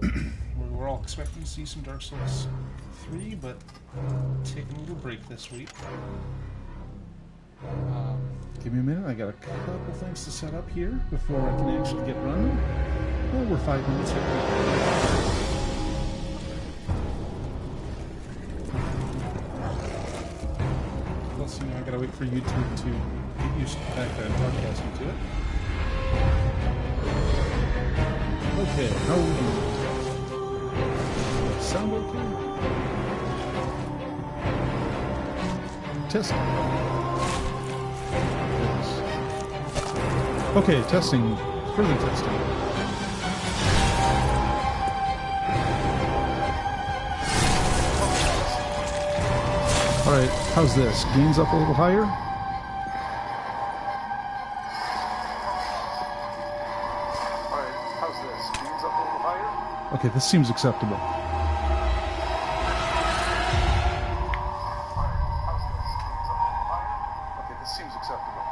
We were all expecting to see some Dark Souls 3, but taking a little break this week. Give me a minute, I got a couple things to set up here before I can actually get running. Well, we're 5 minutes here. Plus, I gotta wait for YouTube to get used to the fact that I'm broadcasting to it. Okay, how are we doing? Sound okay? Testing. Yes. Okay, testing. Further testing. Alright, how's this? Gains up a little higher? Okay, this seems acceptable. Okay, this seems acceptable.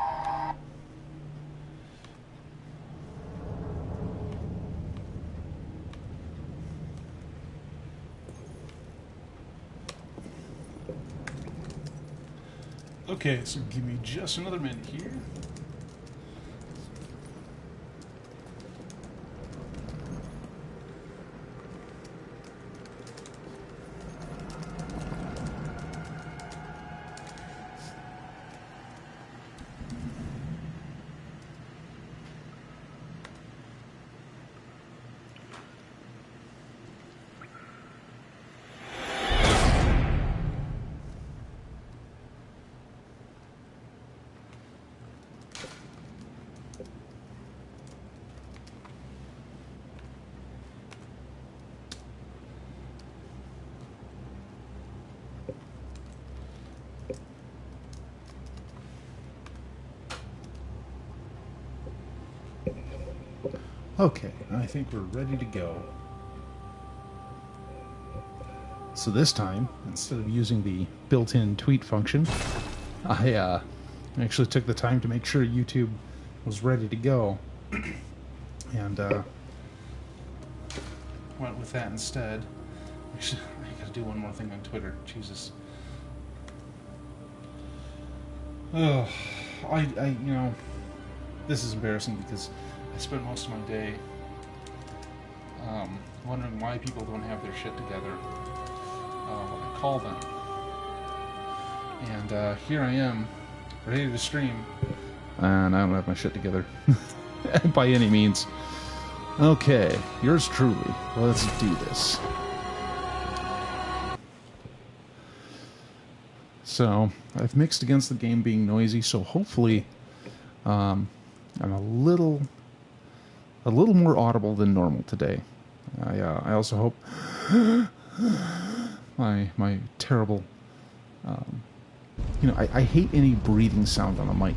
Okay, so give me just another minute here. Okay, I think we're ready to go. So this time, instead of using the built-in tweet function, I actually took the time to make sure YouTube was ready to go. And went with that instead. Actually, I gotta do one more thing on Twitter. Jesus. Oh, you know, this is embarrassing because I spend most of my day wondering why people don't have their shit together when I call them. And here I am, ready to stream, and I don't have my shit together by any means. Okay, yours truly. Let's do this. So, I've mixed against the game being noisy, so hopefully I'm a little more audible than normal today. I also hope my terrible, you know, I hate any breathing sound on a mic.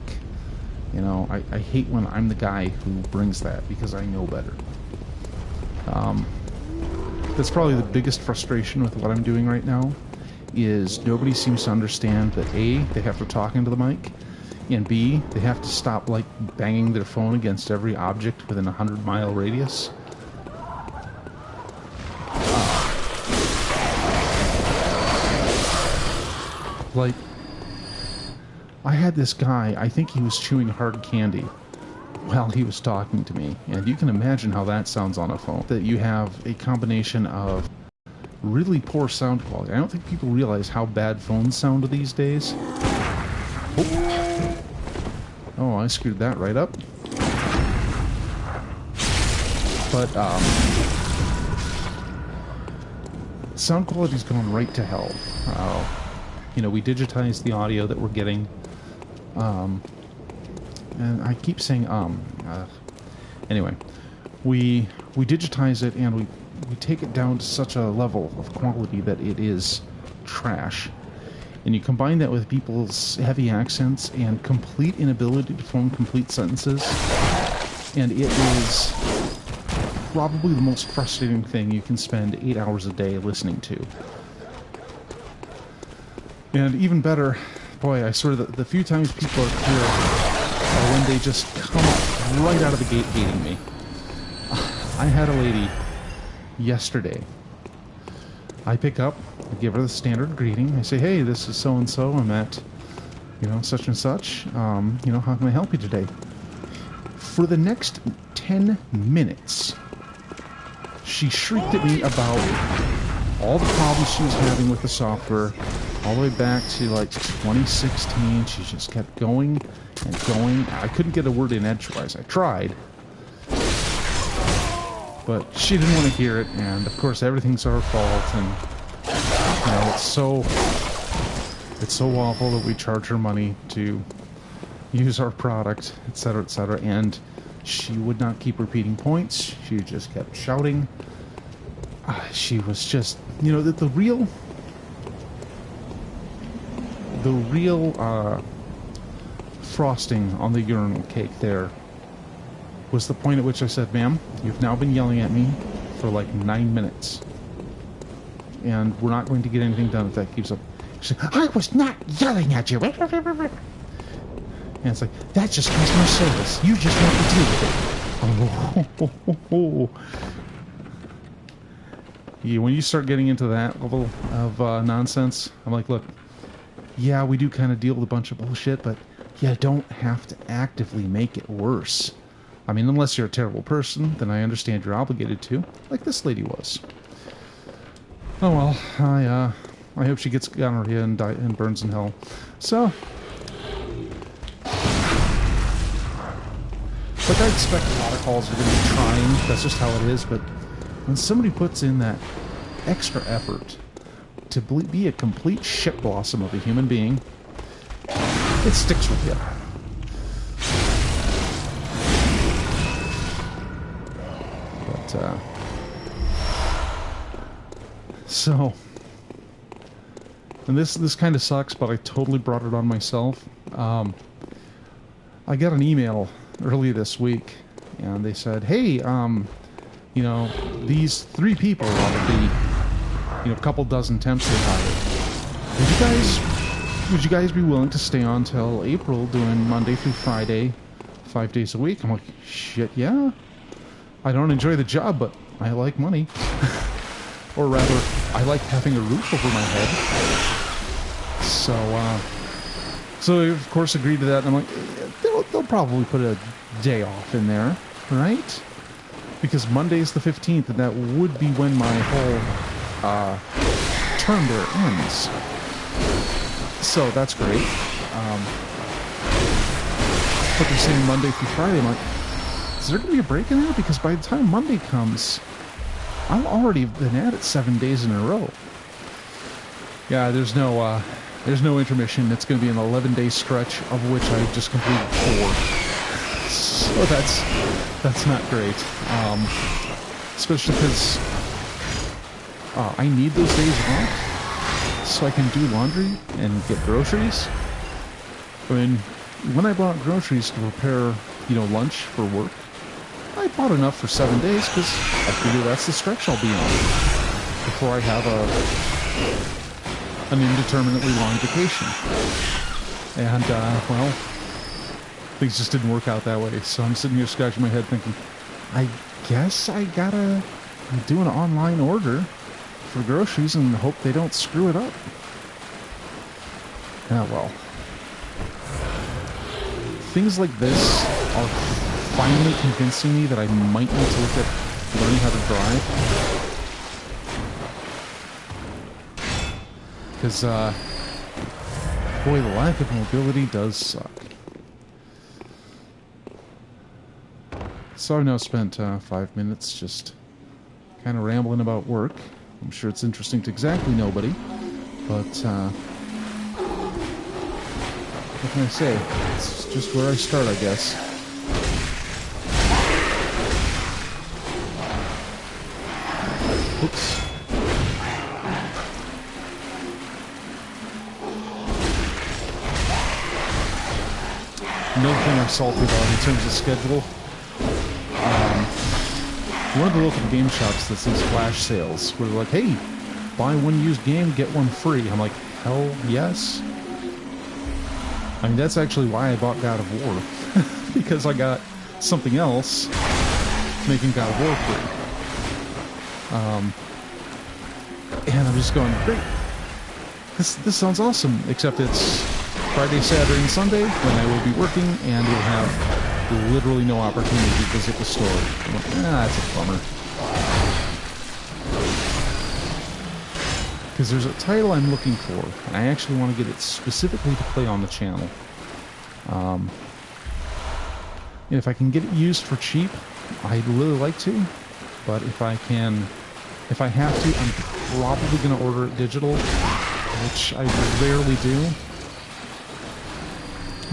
You know, I hate when I'm the guy who brings that because I know better. That's probably the biggest frustration with what I'm doing right now, is nobody seems to understand that A, they have to talk into the mic, and B, they have to stop, like, banging their phone against every object within a 100-mile radius. Like, I had this guy, I think he was chewing hard candy while he was talking to me, and you can imagine how that sounds on a phone. That you have a combination of really poor sound quality. I don't think people realize how bad phones sound these days. Oh, I screwed that right up. But, sound quality's gone right to hell. You know, we digitized the audio that we're getting. And I keep saying, anyway, we digitize it and we take it down to such a level of quality that it is trash. And you combine that with people's heavy accents and complete inability to form complete sentences, and it is probably the most frustrating thing you can spend 8 hours a day listening to. And even better, boy, I swear that the few times people are clear are when they just come right out of the gate hating me. I had a lady yesterday. I pick up, I give her the standard greeting. I say, hey, this is so-and-so. I'm at, such and such. How can I help you today? For the next 10 minutes, she shrieked at me about all the problems she was having with the software, all the way back to like 2016. She just kept going and going. I couldn't get a word in edgewise. I tried, but she didn't want to hear it. And of course, everything's our fault. And it's so awful that we charge her money to use our product, etc., etc. And she would not keep repeating points. She just kept shouting. She was just, the real frosting on the urinal cake there was the point at which I said, ma'am, you've now been yelling at me for like 9 minutes. And we're not going to get anything done if that keeps up. She said, I was not yelling at you. And it's like, that's just customer service. You just have to deal with it. Yeah, when you start getting into that level of nonsense, I'm like, look, yeah, we do kind of deal with a bunch of bullshit, but you don't have to actively make it worse. I mean, unless you're a terrible person, then I understand you're obligated to, like this lady was. Oh well, I hope she gets gonorrhea and burns in hell. So, like, I expect a lot of calls are going to be trying. That's just how it is. But when somebody puts in that extra effort to be a complete shit blossom of a human being, it sticks with you. But, so, and this kind of sucks, but I totally brought it on myself. I got an email early this week, and they said, hey, these 3 people out of the, a couple dozen temps they hired, would you guys be willing to stay on till April doing Monday through Friday, 5 days a week? I'm like, shit, yeah. I don't enjoy the job, but I like money. Or rather, I like having a roof over my head. So I, of course, agreed to that. And I'm like, they'll probably put a day off in there, right? Because Monday's the 15th, and that would be when my whole term there ends. So that's great. But they're saying Monday through Friday. I'm like, is there going to be a break in there? Because by the time Monday comes, I'll already been at it 7 days in a row. Yeah, there's no intermission. It's going to be an 11-day stretch, of which I've just completed 4. So that's not great. Especially because I need those days off so I can do laundry and get groceries. I mean, when I bought groceries to prepare, lunch for work, I bought enough for 7 days because I figure that's the stretch I'll be on before I have an indeterminately long vacation. And, well, things just didn't work out that way. So I'm sitting here scratching my head thinking, I guess I gotta do an online order for groceries and hope they don't screw it up. Ah, well. Things like this are finally convincing me that I might need to look at learning how to drive. Because, boy, the lack of mobility does suck. So I've now spent 5 minutes just kind of rambling about work. I'm sure it's interesting to exactly nobody, but what can I say? It's just where I start, I guess. Oops. Another thing I'm salty about in terms of schedule, one of the local game shops that's these flash sales where they're like, hey, buy one used game, get one free. I'm like, hell yes. I mean, that's actually why I bought God of War. Because I got something else making God of War free. And I'm just going, great. This sounds awesome, except it's Friday, Saturday, and Sunday when I will be working, and we'll have literally no opportunity to visit the store. I'm like, that's a bummer. Because there's a title I'm looking for, and I actually want to get it specifically to play on the channel. If I can get it used for cheap, I'd really like to. But if I have to, I'm probably going to order it digital, which I rarely do.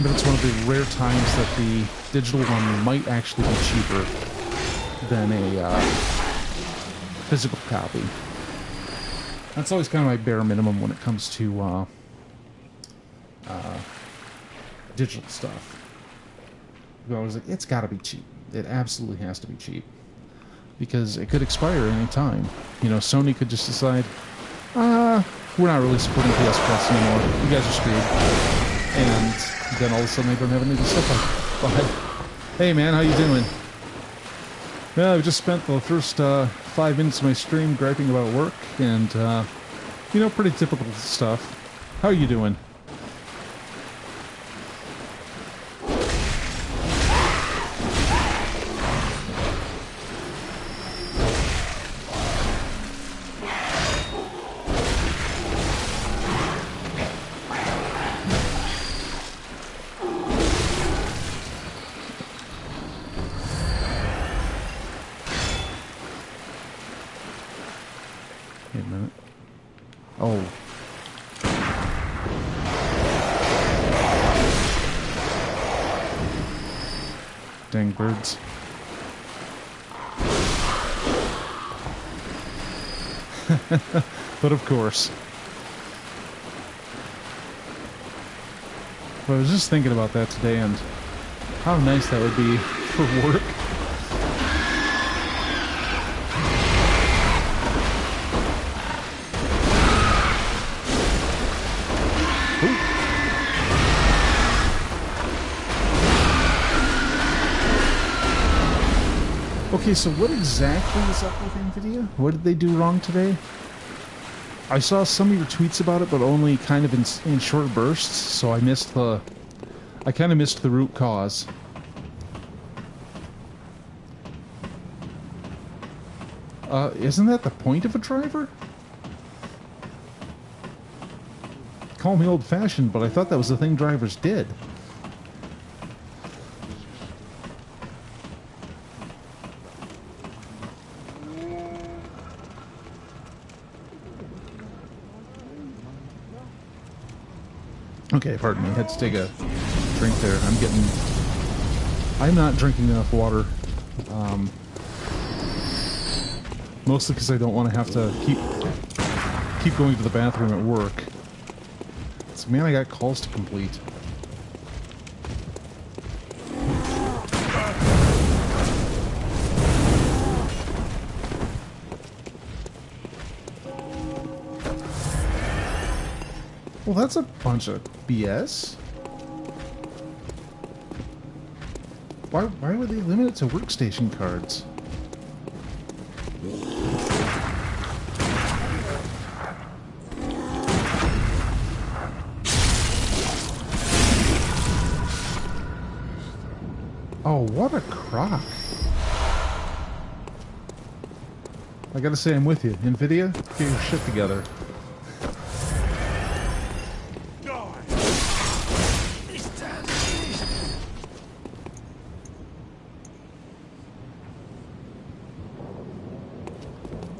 But it's one of the rare times that the digital one might actually be cheaper than a physical copy. That's always kind of my bare minimum when it comes to digital stuff. I was like, it's got to be cheap. It absolutely has to be cheap. Because it could expire any time. You know, Sony could just decide, we're not really supporting PS Plus anymore. You guys are screwed. And then all of a sudden they don't have any stuff like, hey man, how you doing? Yeah, I've just spent the first 5 minutes of my stream griping about work and, you know, pretty typical stuff. How are you doing? Wait a minute. Oh. Dang birds. But of course. But I was just thinking about that today and how nice that would be for work. Okay, so what exactly is up with NVIDIA? What did they do wrong today? I saw some of your tweets about it, but only kind of in short bursts, so I kind of missed the root cause. Isn't that the point of a driver? Call me old-fashioned, but I thought that was the thing drivers did. Okay, pardon me. I had to take a drink there. I'm not drinking enough water. Mostly because I don't want to have to keep going to the bathroom at work. So, man, I got calls to complete. Well, that's a bunch of BS. Why would they limit it to workstation cards? Oh, what a crock. I gotta say, I'm with you. NVIDIA, get your shit together.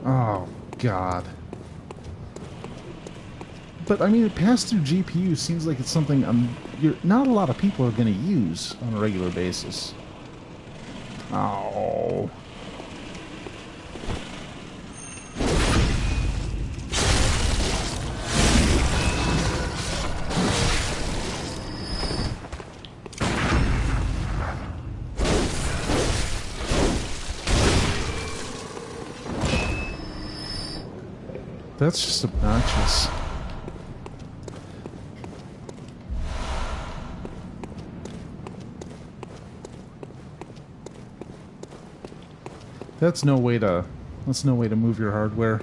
Oh, God. But, I mean, a pass-through GPU seems like it's something not a lot of people are going to use on a regular basis. Oh. That's just obnoxious. That's no way to That's no way to move your hardware.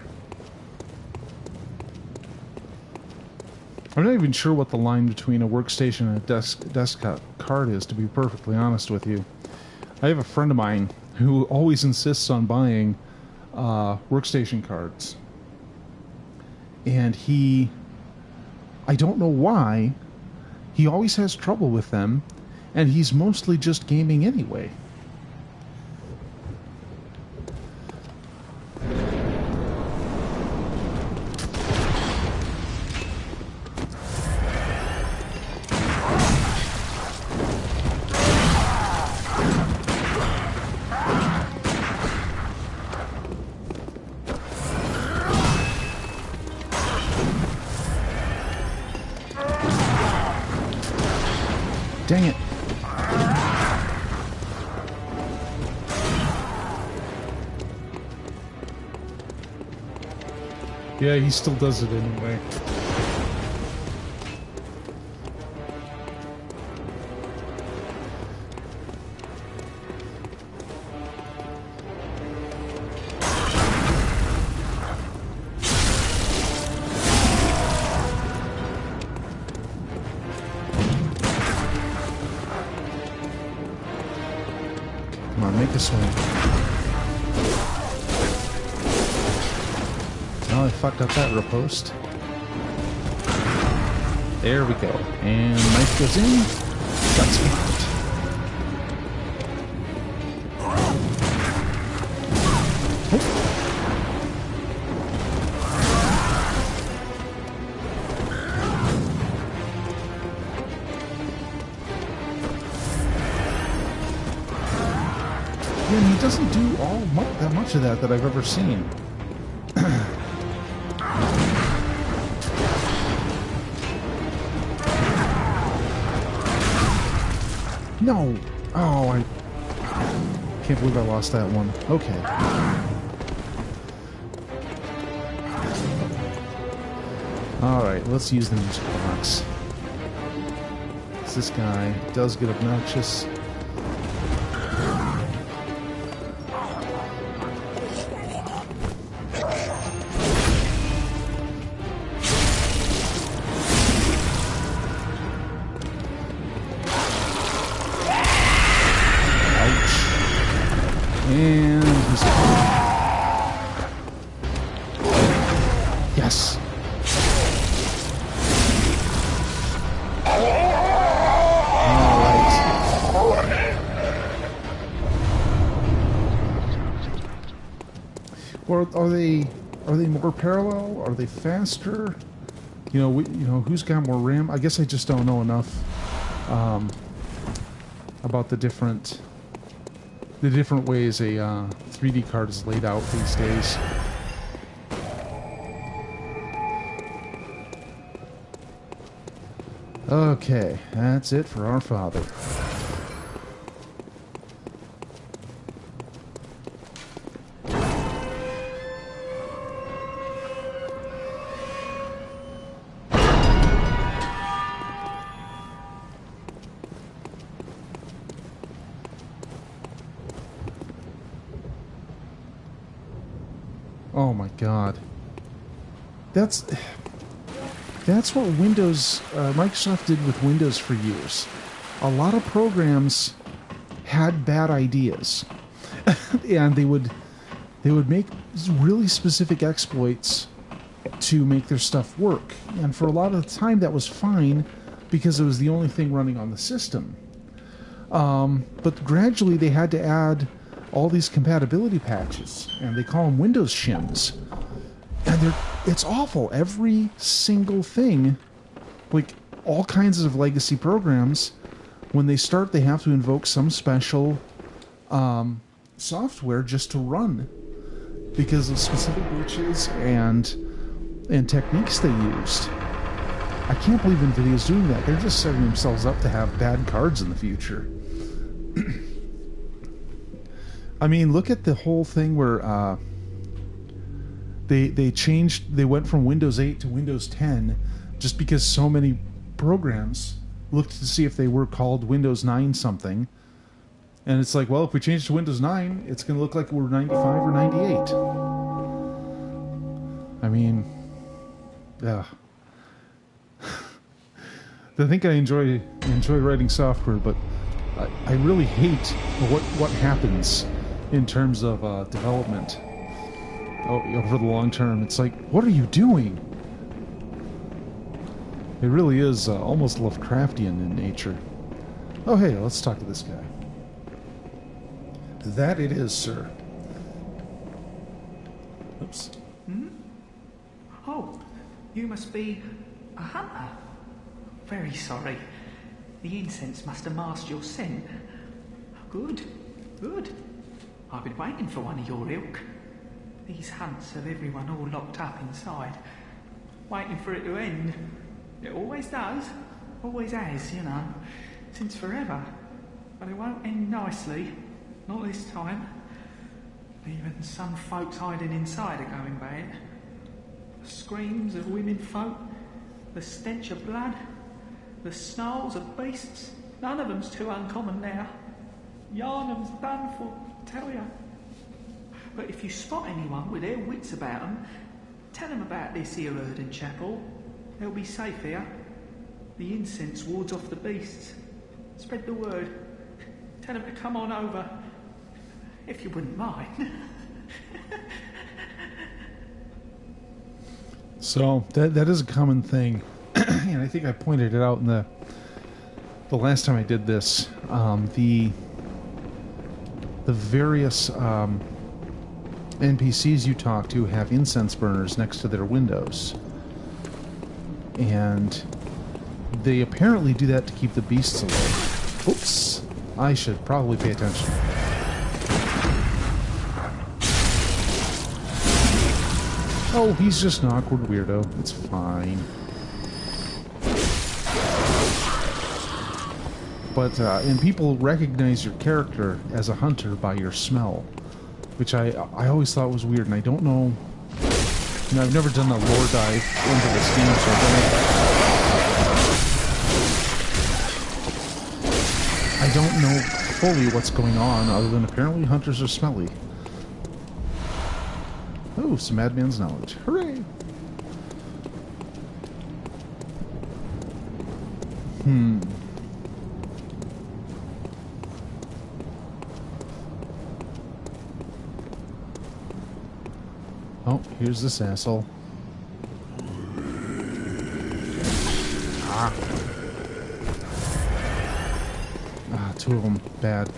I'm not even sure what the line between a workstation and a desktop card is, to be perfectly honest with you. I have a friend of mine who always insists on buying workstation cards. And I don't know why, he always has trouble with them, and he's mostly just gaming anyway. Dang it. Yeah, he still does it anyway. Come on, make a swing. Oh, I fucked up that riposte. There we go. And knife goes in. Guts come out. Yeah, and he doesn't do that much of that I've ever seen. No! Oh, I can't believe I lost that one. Okay. Alright, let's use the music box. This guy does get obnoxious. And he's yes. Or are they more parallel? Are they faster? Who's got more RAM? I guess I just don't know enough about the different ways a 3D card is laid out these days. Okay, that's it for our father. Oh my God. That's what Microsoft did with Windows for years. A lot of programs had bad ideas, and they would make really specific exploits to make their stuff work. And for a lot of the time, that was fine because it was the only thing running on the system. But gradually, they had to add all these compatibility patches, and they call them Windows shims. And it's awful. Every single thing, like all kinds of legacy programs, when they start, they have to invoke some special software just to run because of specific glitches and techniques they used. I can't believe NVIDIA's doing that. They're just setting themselves up to have bad cards in the future. I mean, look at the whole thing where they went from Windows 8 to Windows 10 just because so many programs looked to see if they were called Windows 9 something. And it's like, well, if we change to Windows 9, it's going to look like we're 95 or 98. I mean, yeah. I think I enjoy writing software, but I really hate what happens in terms of development over the long term. It's like, what are you doing? It really is almost Lovecraftian in nature. Oh, hey, let's talk to this guy. That it is, sir. Oops. Hmm? Oh, you must be a hunter. Very sorry. The incense must have masked your scent. Good, good. I've been waiting for one of your ilk. These hunts have everyone all locked up inside, waiting for it to end. It always does. Always has, you know, since forever. But it won't end nicely. Not this time. Even some folks hiding inside are going bad. The screams of women folk, the stench of blood, the snarls of beasts. None of them's too uncommon now. Yharnam's done for, tell ya. But if you spot anyone with their wits about them, tell them about this here Erden chapel. They'll be safe here. The incense wards off the beasts. Spread the word. Tell them to come on over. If you wouldn't mind. So that is a common thing, and I think I pointed it out in the last time I did this. The various NPCs you talk to have incense burners next to their windows, and they apparently do that to keep the beasts away. Oops, I should probably pay attention. Oh, he's just an awkward weirdo. It's fine. But, and people recognize your character as a hunter by your smell, which I always thought was weird, and I don't know... You know, I've never done a lore dive into this game, so I don't know fully what's going on, other than apparently hunters are smelly. Oh, some madman's knowledge. Hooray! Oh, here's this asshole. Ah, two of them. Bad.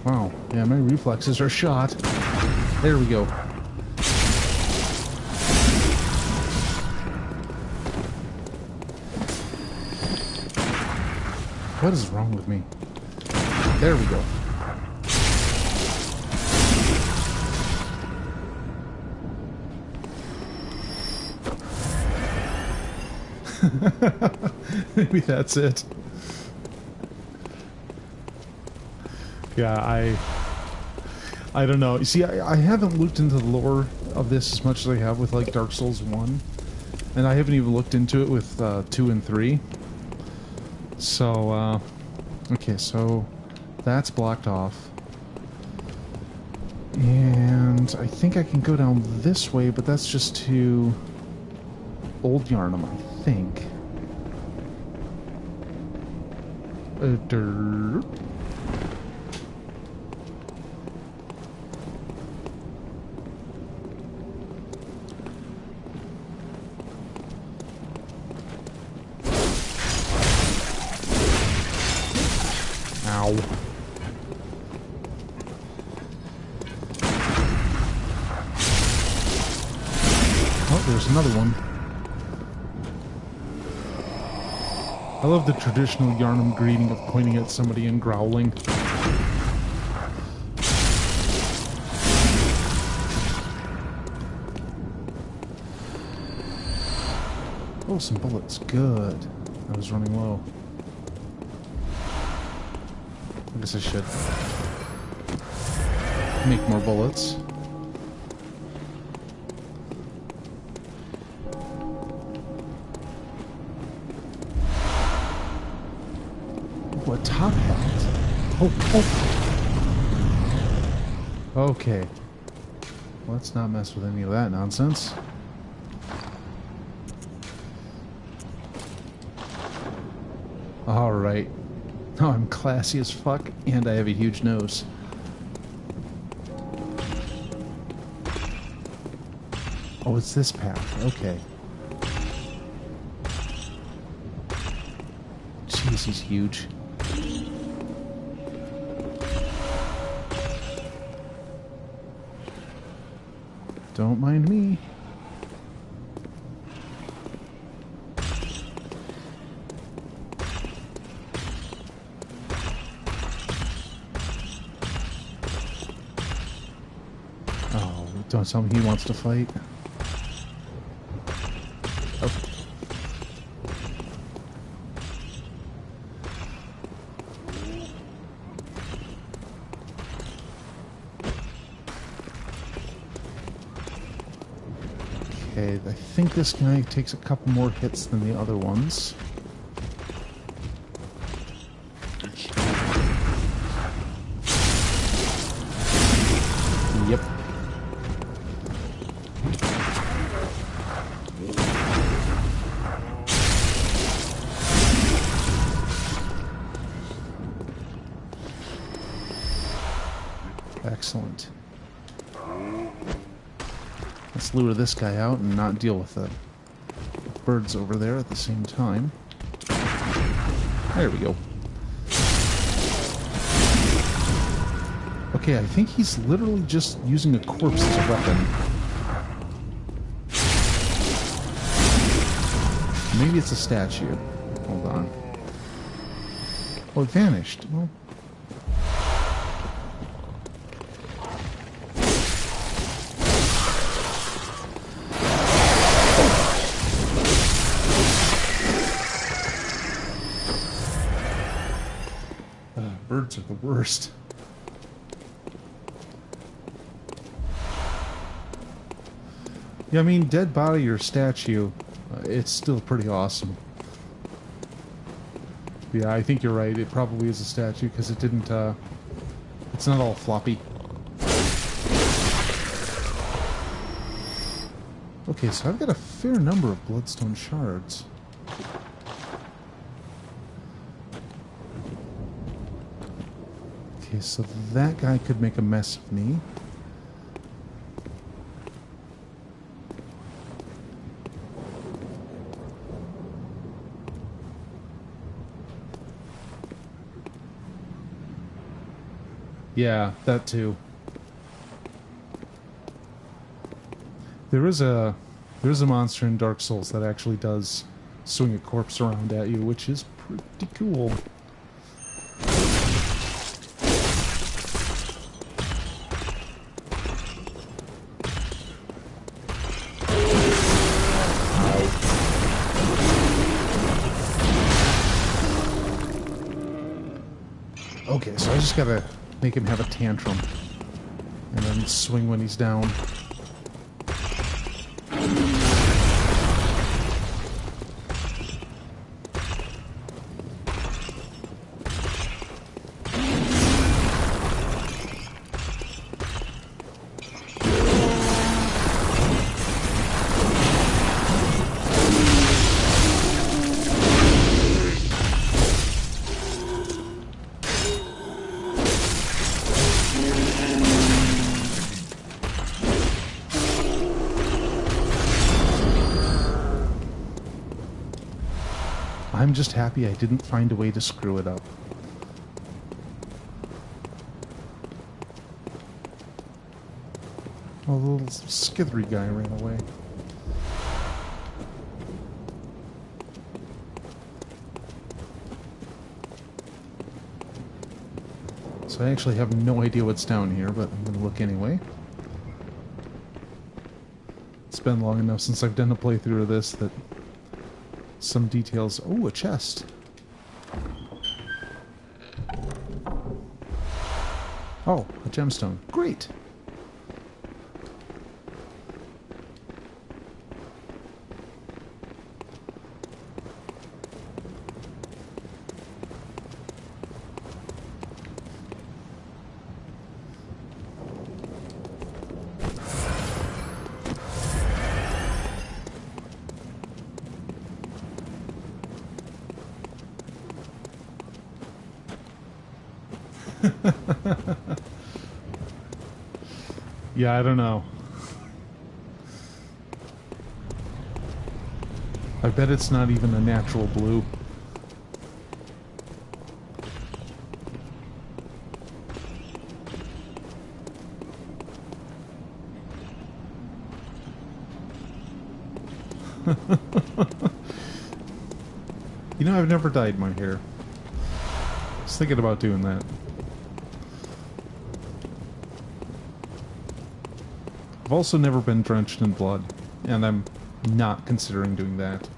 Wow. Yeah, my reflexes are shot. There we go. What is wrong with me? There we go. Maybe that's it. Yeah, I don't know. You see, I haven't looked into the lore of this as much as I have with, like, Dark Souls 1. And I haven't even looked into it with 2 and 3. So, okay, so that's blocked off. And I think I can go down this way, but that's just to Old Yharnam, I think. Ow. Oh, there's another one. I love the traditional Yharnam greeting of pointing at somebody and growling. Oh, some bullets. Good. I was running low. I guess I should make more bullets. What top hat? Oh, oh. Okay. Let's not mess with any of that nonsense. Alright. Oh, I'm classy as fuck, and I have a huge nose. Oh, it's this path. Okay. Jeez, he's huge. Don't mind me. Oh, don't tell me he wants to fight. Oh. Okay, I think this guy takes a couple more hits than the other ones. Yep. Excellent. Let's lure this guy out and not deal with the birds over there at the same time. There we go. Okay, I think he's literally just using a corpse as a weapon. Maybe it's a statue. Hold on. Oh, it vanished. Well... birds are the worst. Yeah, I mean, dead body or statue, it's still pretty awesome. Yeah, I think you're right. It probably is a statue because it didn't, it's not all floppy. Okay, so I've got a fair number of bloodstone shards. Okay, so that guy could make a mess of me. Yeah, that too. There is a monster in Dark Souls that actually does swing a corpse around at you, which is pretty cool. Okay, so I just gotta make him have a tantrum. And then swing when he's down. I'm just happy I didn't find a way to screw it up. Oh, the little skithery guy ran away. So I actually have no idea what's down here, but I'm going to look anyway. It's been long enough since I've done a playthrough of this that some details... Oh, a chest. Oh, a gemstone. Great! Yeah, I don't know. I bet it's not even a natural blue. You know, I've never dyed my hair. I was thinking about doing that. I've also never been drenched in blood, and I'm not considering doing that.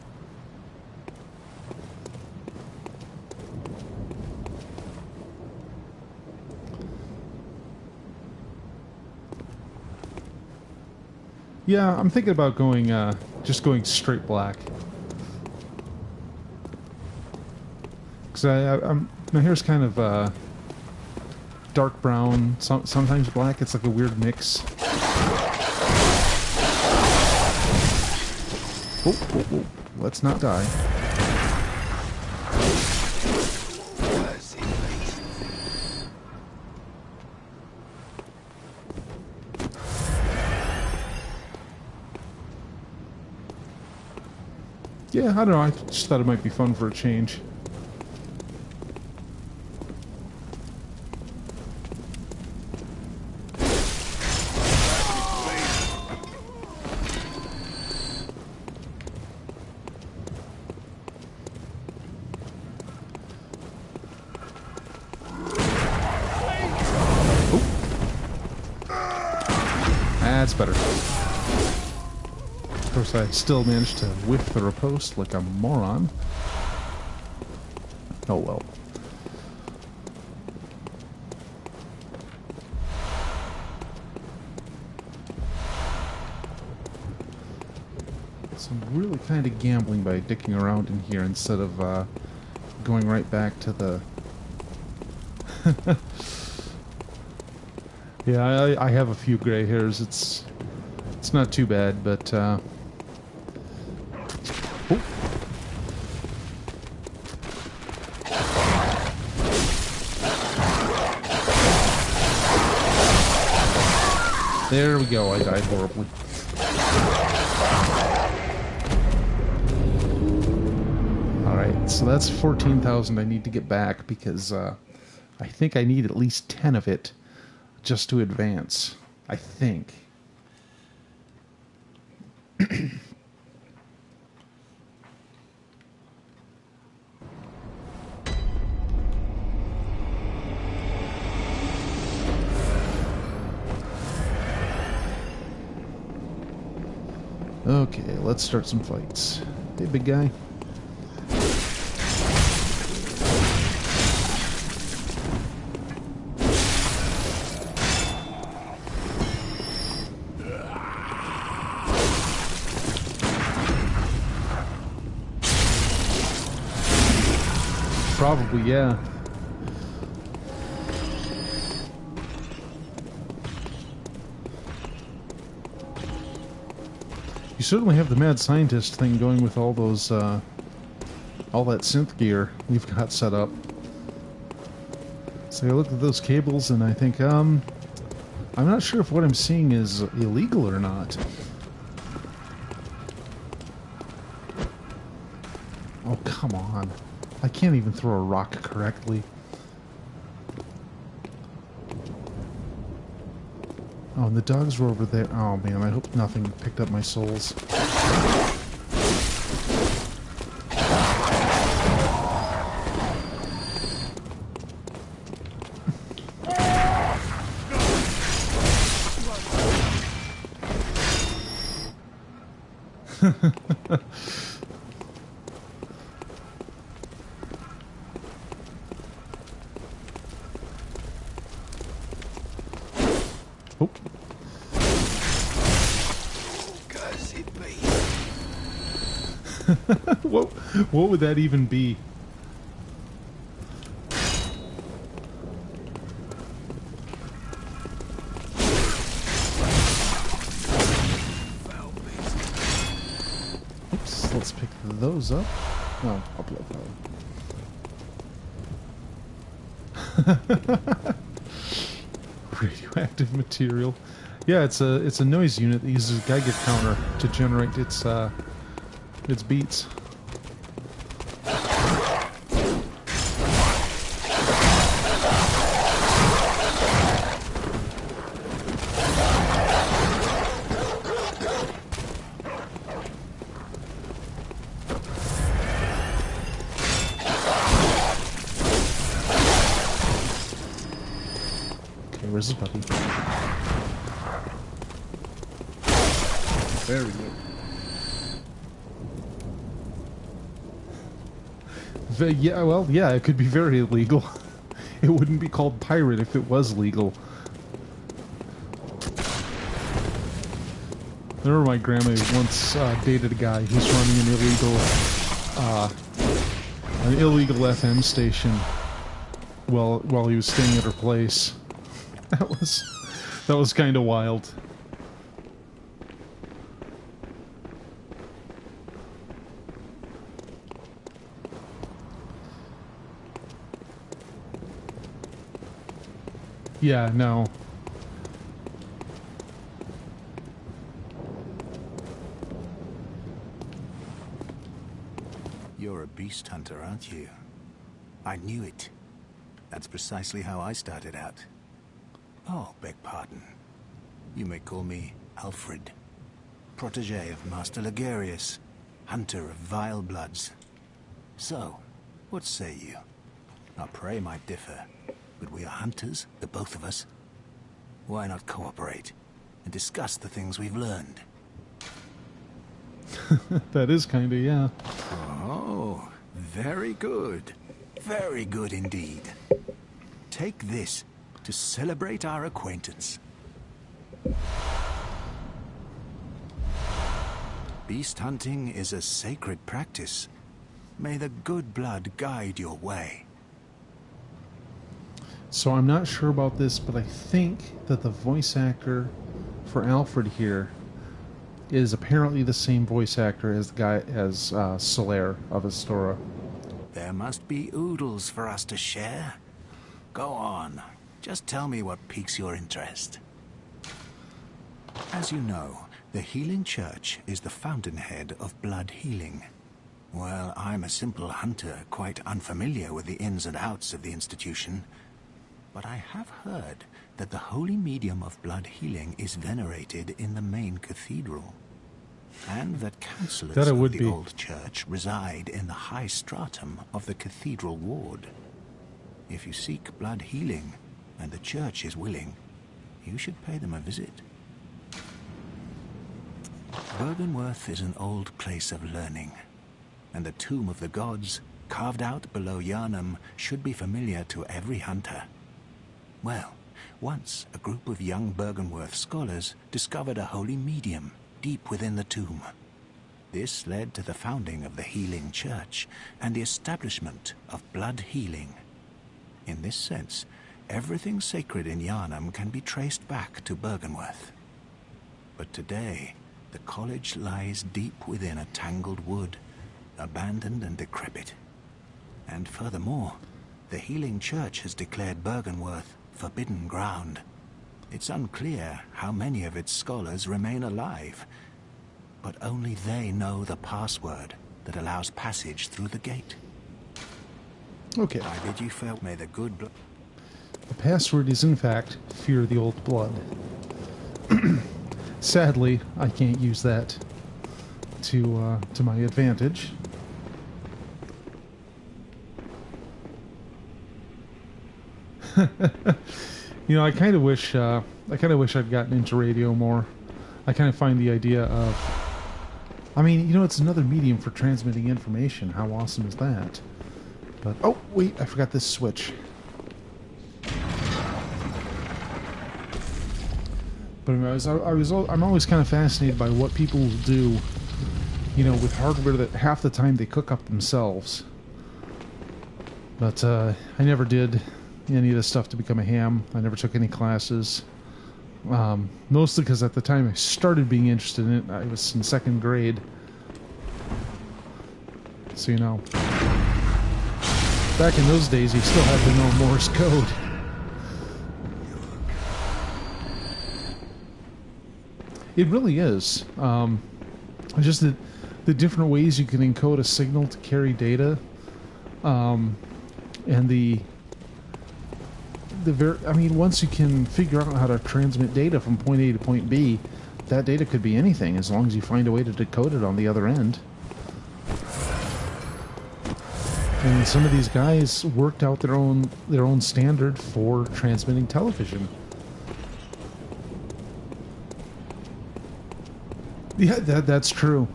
Yeah, I'm thinking about going, just going straight black. Because my hair's kind of, dark brown, sometimes black. It's like a weird mix. Oh, oh, oh. Let's not die. Yeah, I don't know. I just thought it might be fun for a change. That's better. Of course, I still managed to whiff the riposte like a moron. Oh well. So I'm really kind of gambling by dicking around in here instead of going right back to the... Yeah, I have a few gray hairs. It's not too bad, but oh. There we go. I died horribly. All right, so that's 14,000 I need to get back because I think I need at least 10 of it just to advance. I think. Okay, let's start some fights. Hey, big guy. Probably, yeah. You certainly have the mad scientist thing going with all those, all that synth gear you've got set up. So I look at those cables and I think, I'm not sure if what I'm seeing is illegal or not. Oh, come on. I can't even throw a rock correctly. Oh, and the dogs were over there. Oh, man, I hope nothing picked up my souls. Oh. What would that even be? Oops, let's pick those up. Oh, I'll blow that. Radioactive material. Yeah, it's a noise unit that uses a Geiger counter to generate its beats. Okay, where's his puppy? There we go. Yeah, well, yeah, it could be very illegal. It wouldn't be called pirate if it was legal. I remember my grandma once dated a guy who's running an illegal FM station while he was staying at her place. That was kind of wild. Yeah, no. You're a beast hunter, aren't you? I knew it. That's precisely how I started out. Oh, beg pardon. You may call me Alfred, protege of Master Ligarius, hunter of vile bloods. So, what say you? Our prey might differ, but we are hunters, the both of us. Why not cooperate and discuss the things we've learned? That is kind of, yeah. Oh, very good. Very good indeed. Take this to celebrate our acquaintance. Beast hunting is a sacred practice. May the good blood guide your way. So I'm not sure about this, but I think that the voice actor for Alfred here is apparently the same voice actor as the guy as Solaire of Astora. There must be oodles for us to share. Go on. Just tell me what piques your interest. As you know, the Healing Church is the fountainhead of blood healing. Well, I'm a simple hunter, quite unfamiliar with the ins and outs of the institution. But I have heard that the holy medium of blood healing is venerated in the main cathedral, and that councillors of the old church reside in the high stratum of the cathedral ward. If you seek blood healing, and the church is willing, you should pay them a visit. Byrgenwerth is an old place of learning, and the Tomb of the Gods, carved out below Yharnam, should be familiar to every hunter. Well, once a group of young Byrgenwerth scholars discovered a holy medium deep within the tomb. This led to the founding of the Healing Church and the establishment of blood healing. In this sense, everything sacred in Yharnam can be traced back to Byrgenwerth. But today, the college lies deep within a tangled wood, abandoned and decrepit. And furthermore, the Healing Church has declared Byrgenwerth forbidden ground. It's unclear how many of its scholars remain alive, but only they know the password that allows passage through the gate. Okay. I bid you farewell. May the good blood... The password is, in fact, Fear the Old Blood. Sadly, I can't use that to my advantage. You know, I kind of wish I'd gotten into radio more. I kind of find the idea of, I mean, you know, it's another medium for transmitting information. How awesome is that? But oh wait, I forgot this switch. But I'm always kind of fascinated by what people will do, you know, with hardware that half the time they cook up themselves. But I never did any of this stuff to become a ham. I never took any classes. Mostly because at the time I started being interested in it, I was in second grade. So, you know, back in those days, you still had to know Morse code. It really is. Just the different ways you can encode a signal to carry data, and I mean, once you can figure out how to transmit data from point A to point B, that data could be anything as long as you find a way to decode it on the other end. And some of these guys worked out their own standard for transmitting television. Yeah, that's true.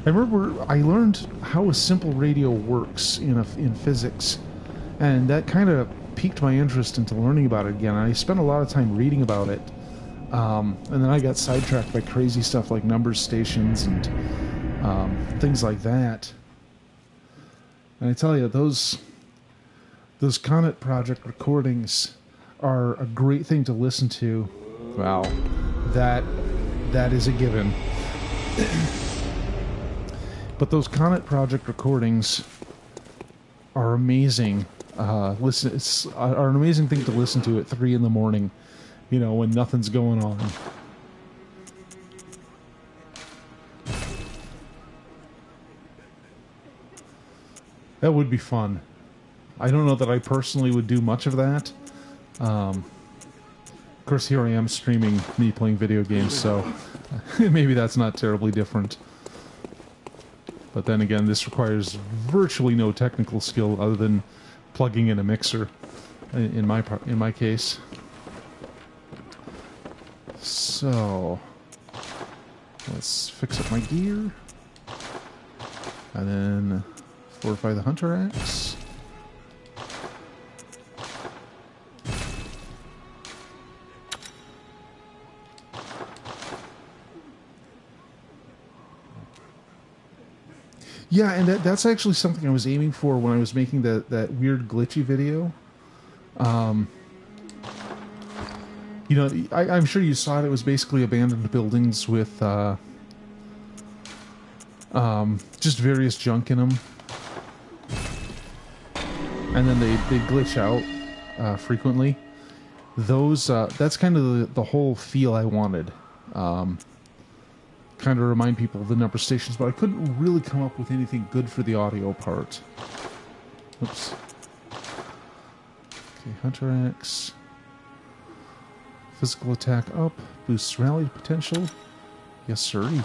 I remember I learned how a simple radio works in physics, and that kind of piqued my interest into learning about it again. I spent a lot of time reading about it, and then I got sidetracked by crazy stuff like number stations and things like that. And I tell you, those Comet Project recordings are a great thing to listen to. Wow, that is a given. But those Comet Project recordings are amazing. Are an amazing thing to listen to at 3 in the morning, when nothing's going on. That would be fun. I don't know that I personally would do much of that. Of course, here I am streaming me playing video games, so maybe that's not terribly different. But then again, this requires virtually no technical skill other than plugging in a mixer. In my case. So let's fix up my gear, and then fortify the hunter axe. Yeah, and that's actually something I was aiming for when I was making that weird glitchy video. I'm sure you saw it. It was basically abandoned buildings with just various junk in them, and then they glitch out frequently. That's kind of the whole feel I wanted. Kind of remind people of the number stations, but I couldn't really come up with anything good for the audio part. Oops. Okay, Hunter Axe. Physical attack up. Boosts rally potential. Yes, sirree.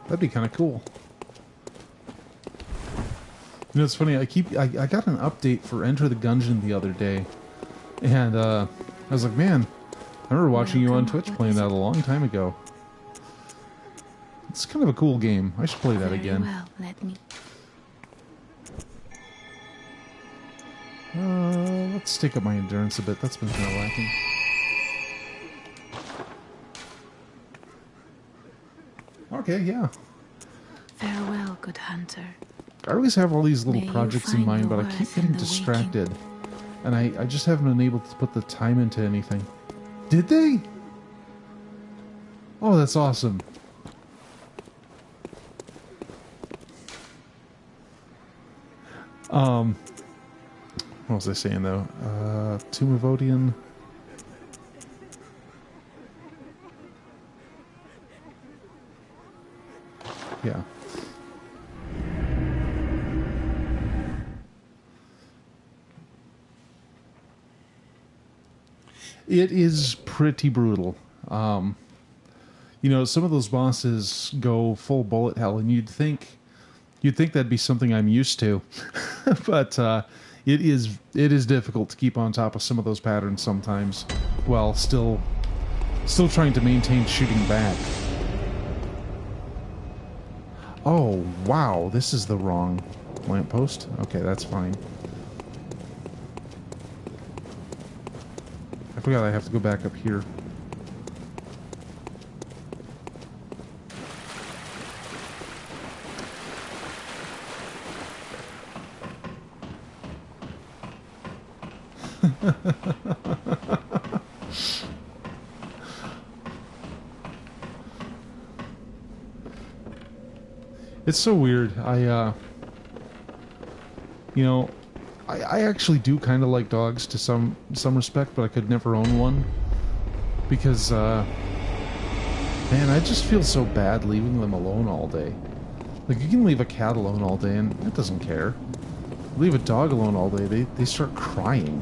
That'd be kind of cool. It's funny, I got an update for Enter the Gungeon the other day, and I was like, man, I remember watching you on Twitch playing that a long time ago. It's kind of a cool game. I should play that again. Well, let me. Let's take up my endurance a bit. That's been kind of lacking. Okay, yeah. Farewell, good hunter. I always have all these little May you projects in find mind, your but I keep worth getting in the distracted. And I just haven't been able to put the time into anything. Did they? Oh, that's awesome. What was I saying, though? Tomb of Odian. Yeah. It is pretty brutal. Some of those bosses go full bullet hell, and you'd think that'd be something I'm used to, but it is difficult to keep on top of some of those patterns sometimes, while still trying to maintain shooting back. Oh wow, this is the wrong lamppost. Okay, that's fine. I forgot I have to go back up here. It's so weird. You know, I actually do kind of like dogs to some respect, but I could never own one because, man, I just feel so bad leaving them alone all day. Like, you can leave a cat alone all day and it doesn't care. Leave a dog alone all day, they start crying.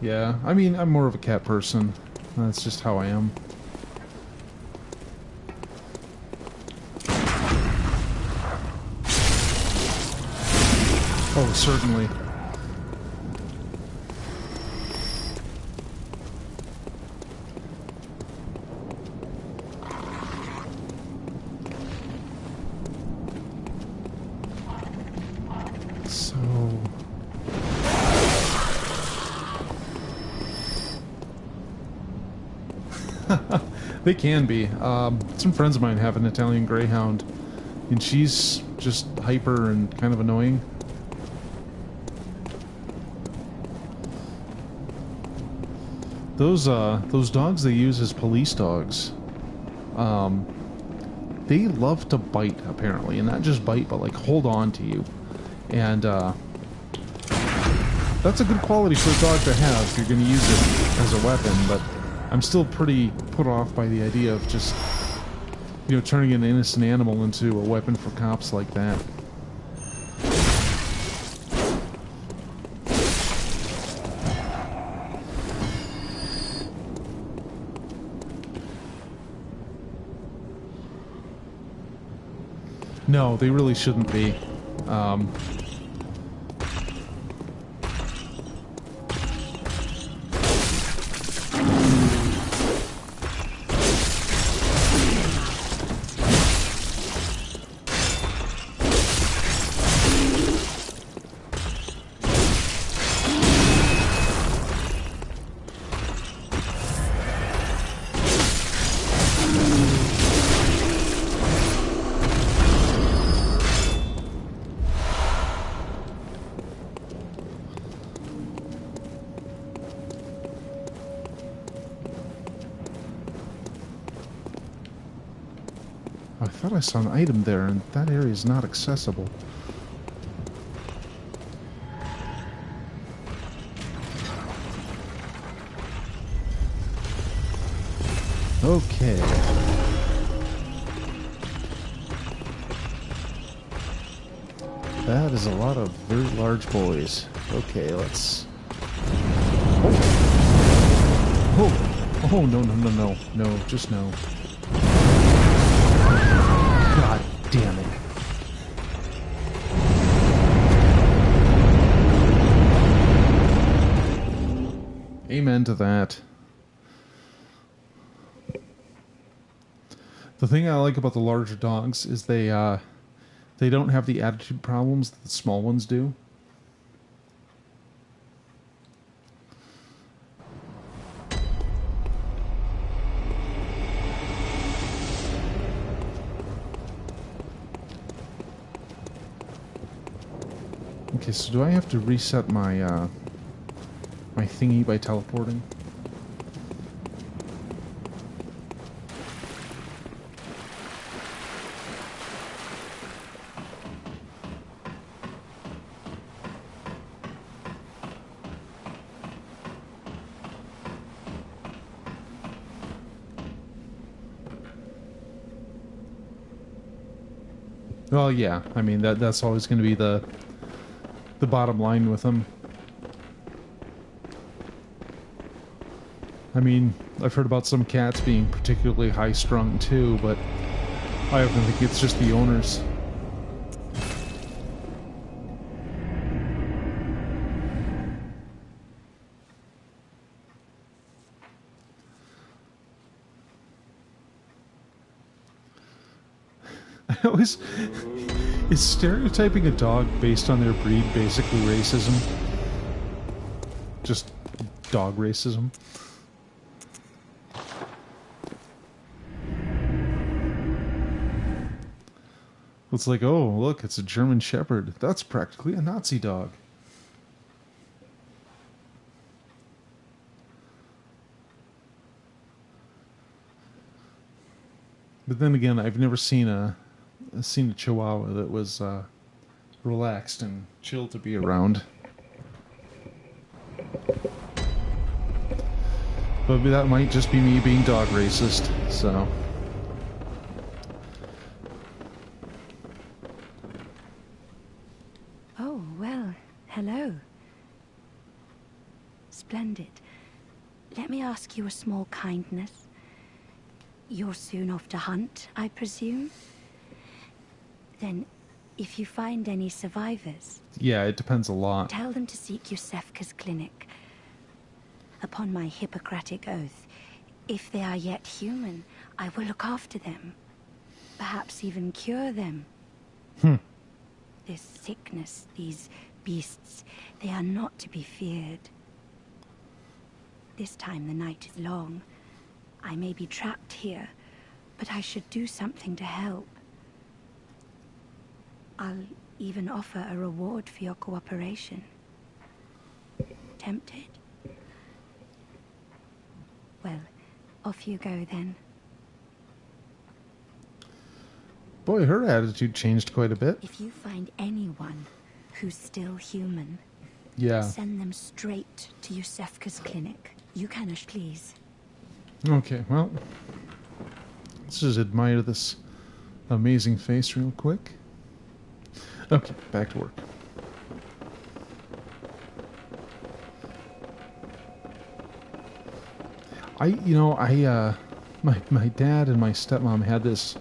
Yeah, I mean, I'm more of a cat person. That's just how I am. Oh, certainly. They can be. Some friends of mine have an Italian Greyhound, and she's just hyper and kind of annoying. Those dogs they use as police dogs, they love to bite, apparently, and not just bite, but like hold on to you. And that's a good quality for a dog to have if you're going to use it as a weapon, but I'm still pretty put off by the idea of just, you know, turning an innocent animal into a weapon for cops like that. No, they really shouldn't be. I thought I saw an item there, and that area is not accessible. Okay. That is a lot of very large boys. Okay, let's... Oh! Oh, no, no, no, no. No, just no. God damn it. Amen to that. The thing I like about the larger dogs is they don't have the attitude problems that the small ones do. Okay, so do I have to reset my my thingy by teleporting? Well, yeah. I mean, that's always going to be the bottom line with them. I mean, I've heard about some cats being particularly high-strung too, but I often think it's just the owners. I always... Is stereotyping a dog based on their breed basically racism? Just dog racism? It's like, oh, look, it's a German Shepherd. That's practically a Nazi dog. But then again, I've never seen a Chihuahua that was relaxed and chill to be around. But that might just be me being dog racist, so... Oh, well, hello. Splendid. Let me ask you a small kindness. You're soon off to hunt, I presume? Then, if you find any survivors... Yeah, it depends a lot. Tell them to seek Yusefka's clinic. Upon my Hippocratic oath, if they are yet human, I will look after them. Perhaps even cure them. This sickness, these beasts, they are not to be feared. This time the night is long. I may be trapped here, but I should do something to help. I'll even offer a reward for your cooperation. Tempted? Well, off you go then. Boy, her attitude changed quite a bit. If you find anyone who's still human, Yeah. send them straight to Yusefka's clinic. You can, please. Okay, well, let's just admire this amazing face real quick. Okay, back to work. My dad and my stepmom had this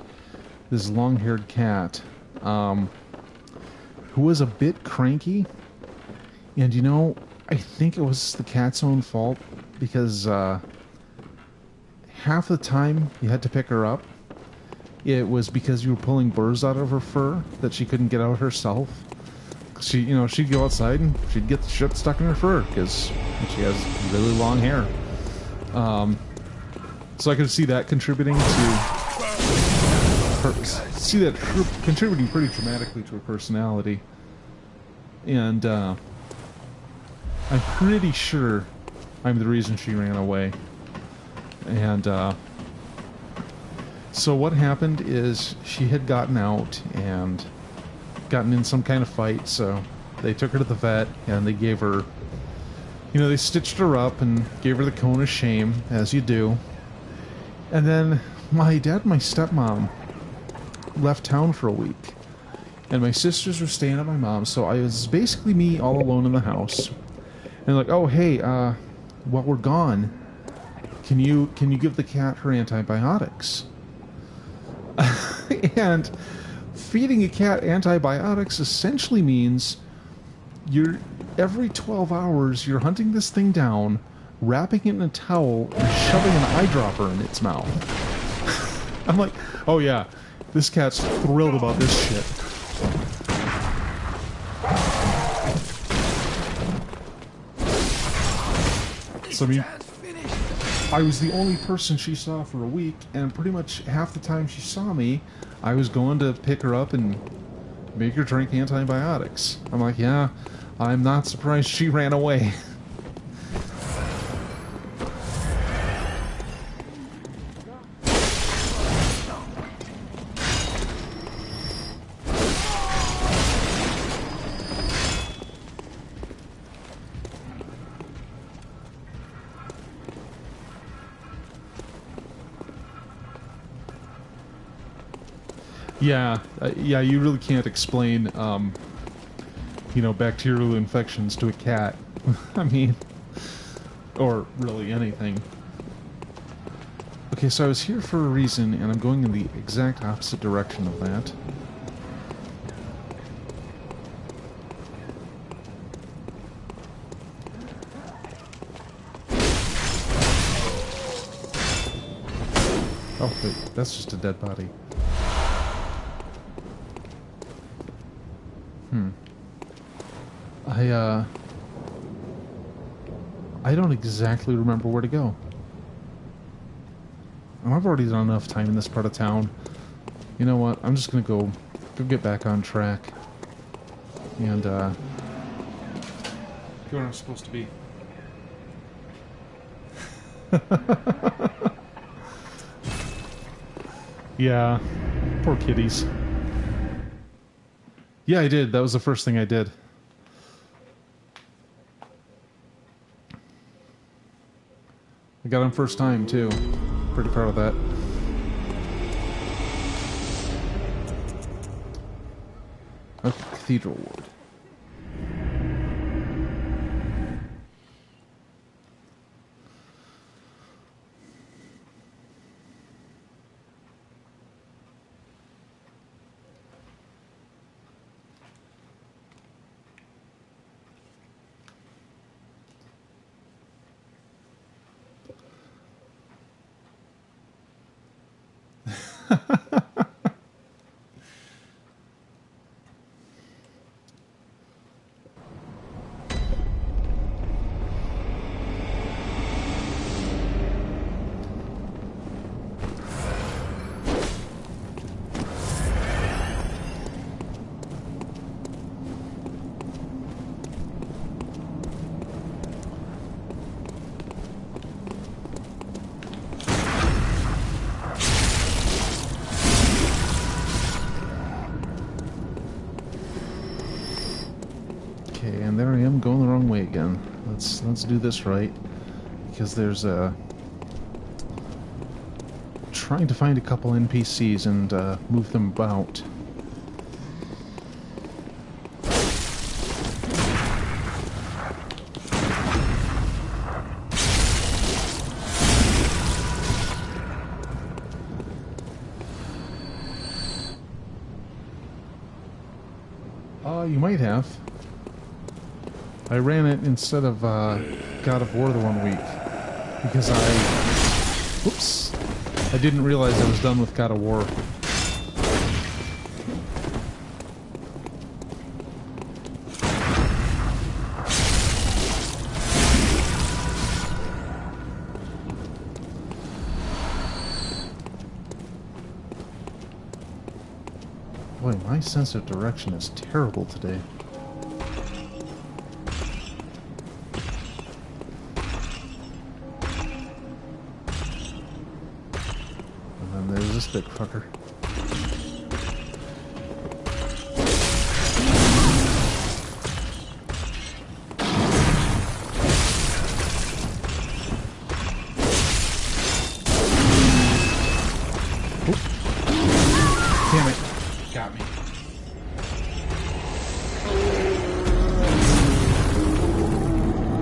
long-haired cat, who was a bit cranky, and I think it was the cat's own fault, because, half the time you had to pick her up, it was because you were pulling burrs out of her fur that she couldn't get out herself. She'd go outside and she'd get the shit stuck in her fur because she has really long hair. So I could see that contributing contributing pretty dramatically to her personality. And I'm pretty sure I'm the reason she ran away. And so what happened is she had gotten out and gotten in some kind of fight, so they took her to the vet and they gave her, they stitched her up and gave her the cone of shame, as you do. And then my dad and my stepmom left town for a week, and my sisters were staying at my mom's, so I was basically me all alone in the house. And like, oh hey, while we're gone, can you give the cat her antibiotics? And feeding a cat antibiotics essentially means every 12 hours you're hunting this thing down, wrapping it in a towel, and shoving an eyedropper in its mouth. I'm like, oh yeah, this cat's thrilled about this shit. So I was the only person she saw for a week, and pretty much half the time she saw me, I was going to pick her up and make her drink antibiotics. I'm like, yeah, I'm not surprised she ran away. Yeah, you really can't explain, bacterial infections to a cat. I mean, or really anything. Okay, so I was here for a reason, and I'm going in the exact opposite direction of that. Oh, wait, that's just a dead body. I don't exactly remember where to go. And I've already done enough time in this part of town. You know what? I'm just gonna go get back on track. And, go where I'm supposed to be. Yeah. Poor kitties. Yeah, I did. That was the first thing I did. I got him first time, too. Pretty proud of that. Okay, Cathedral Ward. Okay, and there I am going the wrong way again. Let's do this right, because there's trying to find a couple NPCs and move them about. You might have. I ran it instead of God of War the one week because whoops, I didn't realize I was done with God of War. Boy, my sense of direction is terrible today. Big fucker. Oop. Damn it. Got me.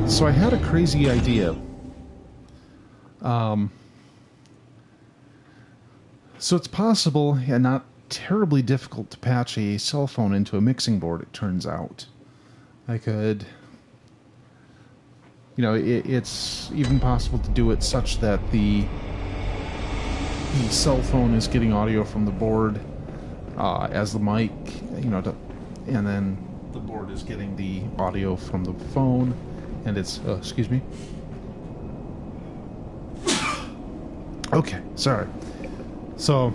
So I had a crazy idea. So it's possible and not terribly difficult to patch a cell phone into a mixing board, it turns out. I could... You know, it's even possible to do it such that the cell phone is getting audio from the board as the mic, you know, and then the board is getting the audio from the phone, and it's... excuse me. Okay, sorry. So,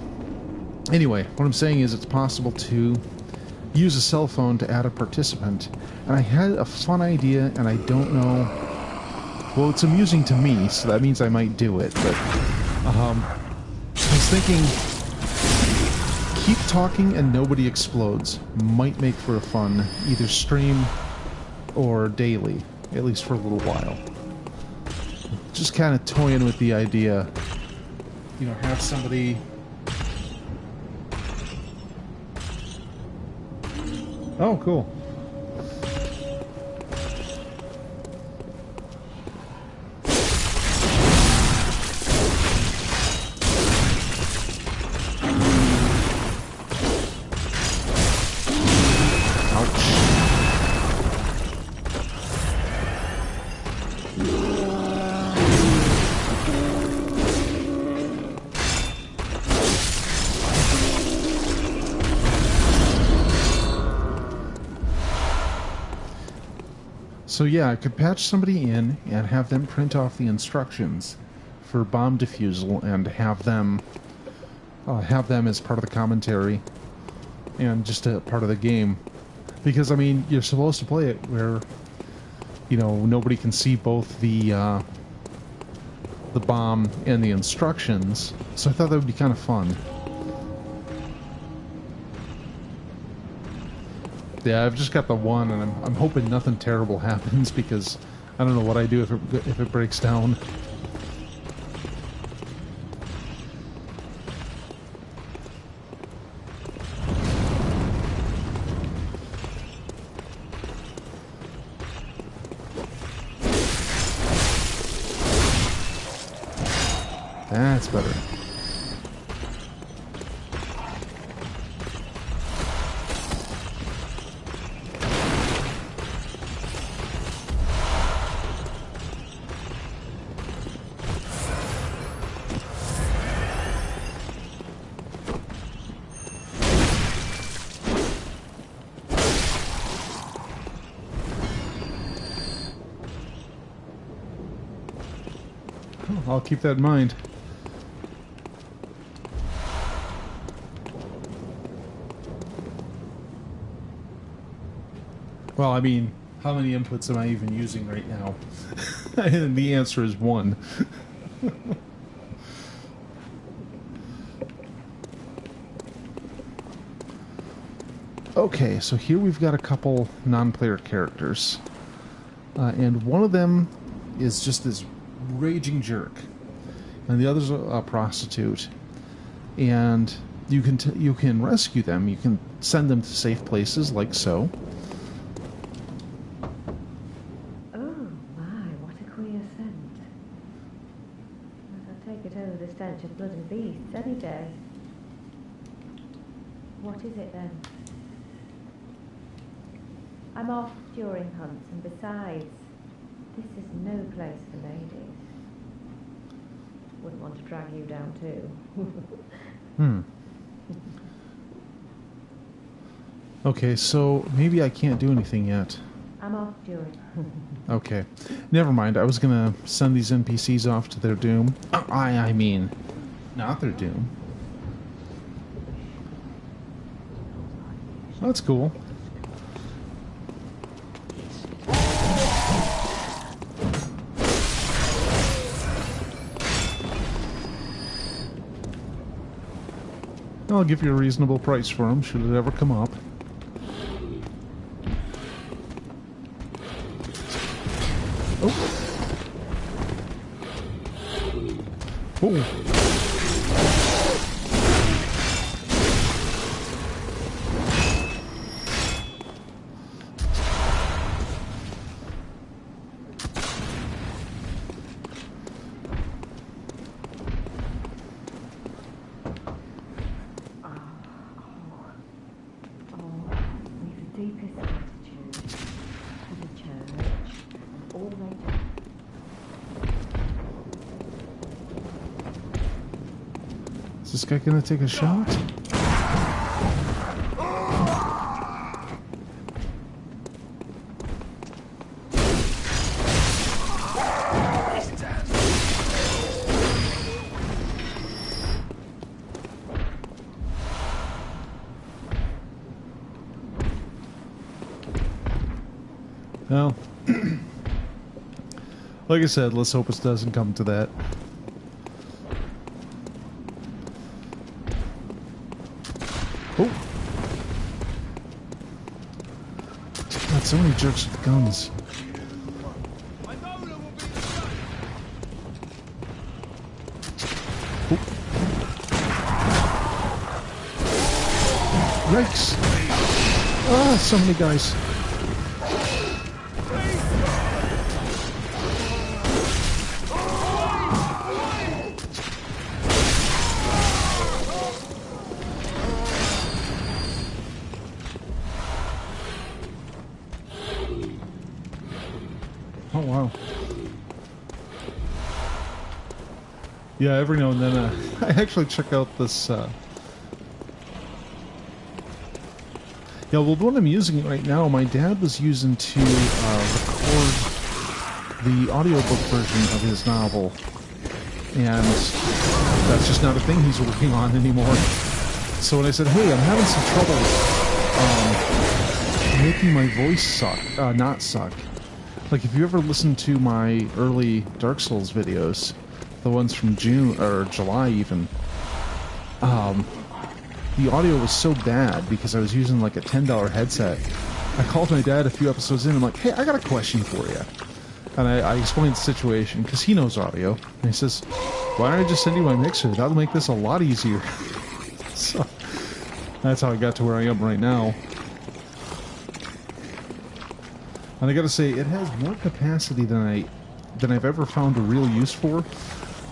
anyway, what I'm saying is it's possible to use a cell phone to add a participant. And I had a fun idea, and I don't know... Well, it's amusing to me, so that means I might do it. But I was thinking, keep talking and nobody explodes. Might make for a fun, either stream or daily, at least for a little while. Just kind of toying with the idea. You know, have somebody... Oh, cool. So yeah, I could patch somebody in and have them print off the instructions for bomb defusal and have them as part of the commentary and just a part of the game. Because I mean, you're supposed to play it where, you know, nobody can see both the bomb and the instructions. So I thought that would be kind of fun. Yeah, I've just got the one, and I'm hoping nothing terrible happens because I don't know what I do if it breaks down. That's better. I'll keep that in mind. Well, I mean, how many inputs am I even using right now? And the answer is 1. Okay, so here we've got a couple non-player characters. And one of them is just this raging jerk. And the other's a prostitute. And you can rescue them. You can send them to safe places, like so. Of blood and beasts any day. What is it then? I'm off during hunts, and besides, this is no place for ladies. Wouldn't want to drag you down too. Okay, so maybe I can't do anything yet. I'm off during. Okay, never mind. I was gonna send these NPCs off to their doom. I mean, not their doom. That's cool. I'll give you a reasonable price for them, should it ever come up. Oh. Oh. Is this guy gonna take a shot? Well, like I said, let's hope it doesn't come to that. Oh! God, so many jerks with guns. Oh. Yikes! Ah, so many guys. Oh, wow. Yeah, every now and then I actually check out this... Yeah, well, the one I'm using right now, my dad was using to record record the audiobook version of his novel, and that's just not a thing he's working on anymore. So when I said, hey, I'm having some trouble making my voice not suck. Like, if you ever listened to my early Dark Souls videos, the ones from June, or July even, the audio was so bad because I was using like a $10 headset. I called my dad a few episodes in, I'm like, hey, I got a question for you. And I explained the situation, because he knows audio. And he says, why don't I just send you my mixer? That'll make this a lot easier. So, that's how I got to where I am right now. And I gotta say, it has more capacity than I've ever found a real use for.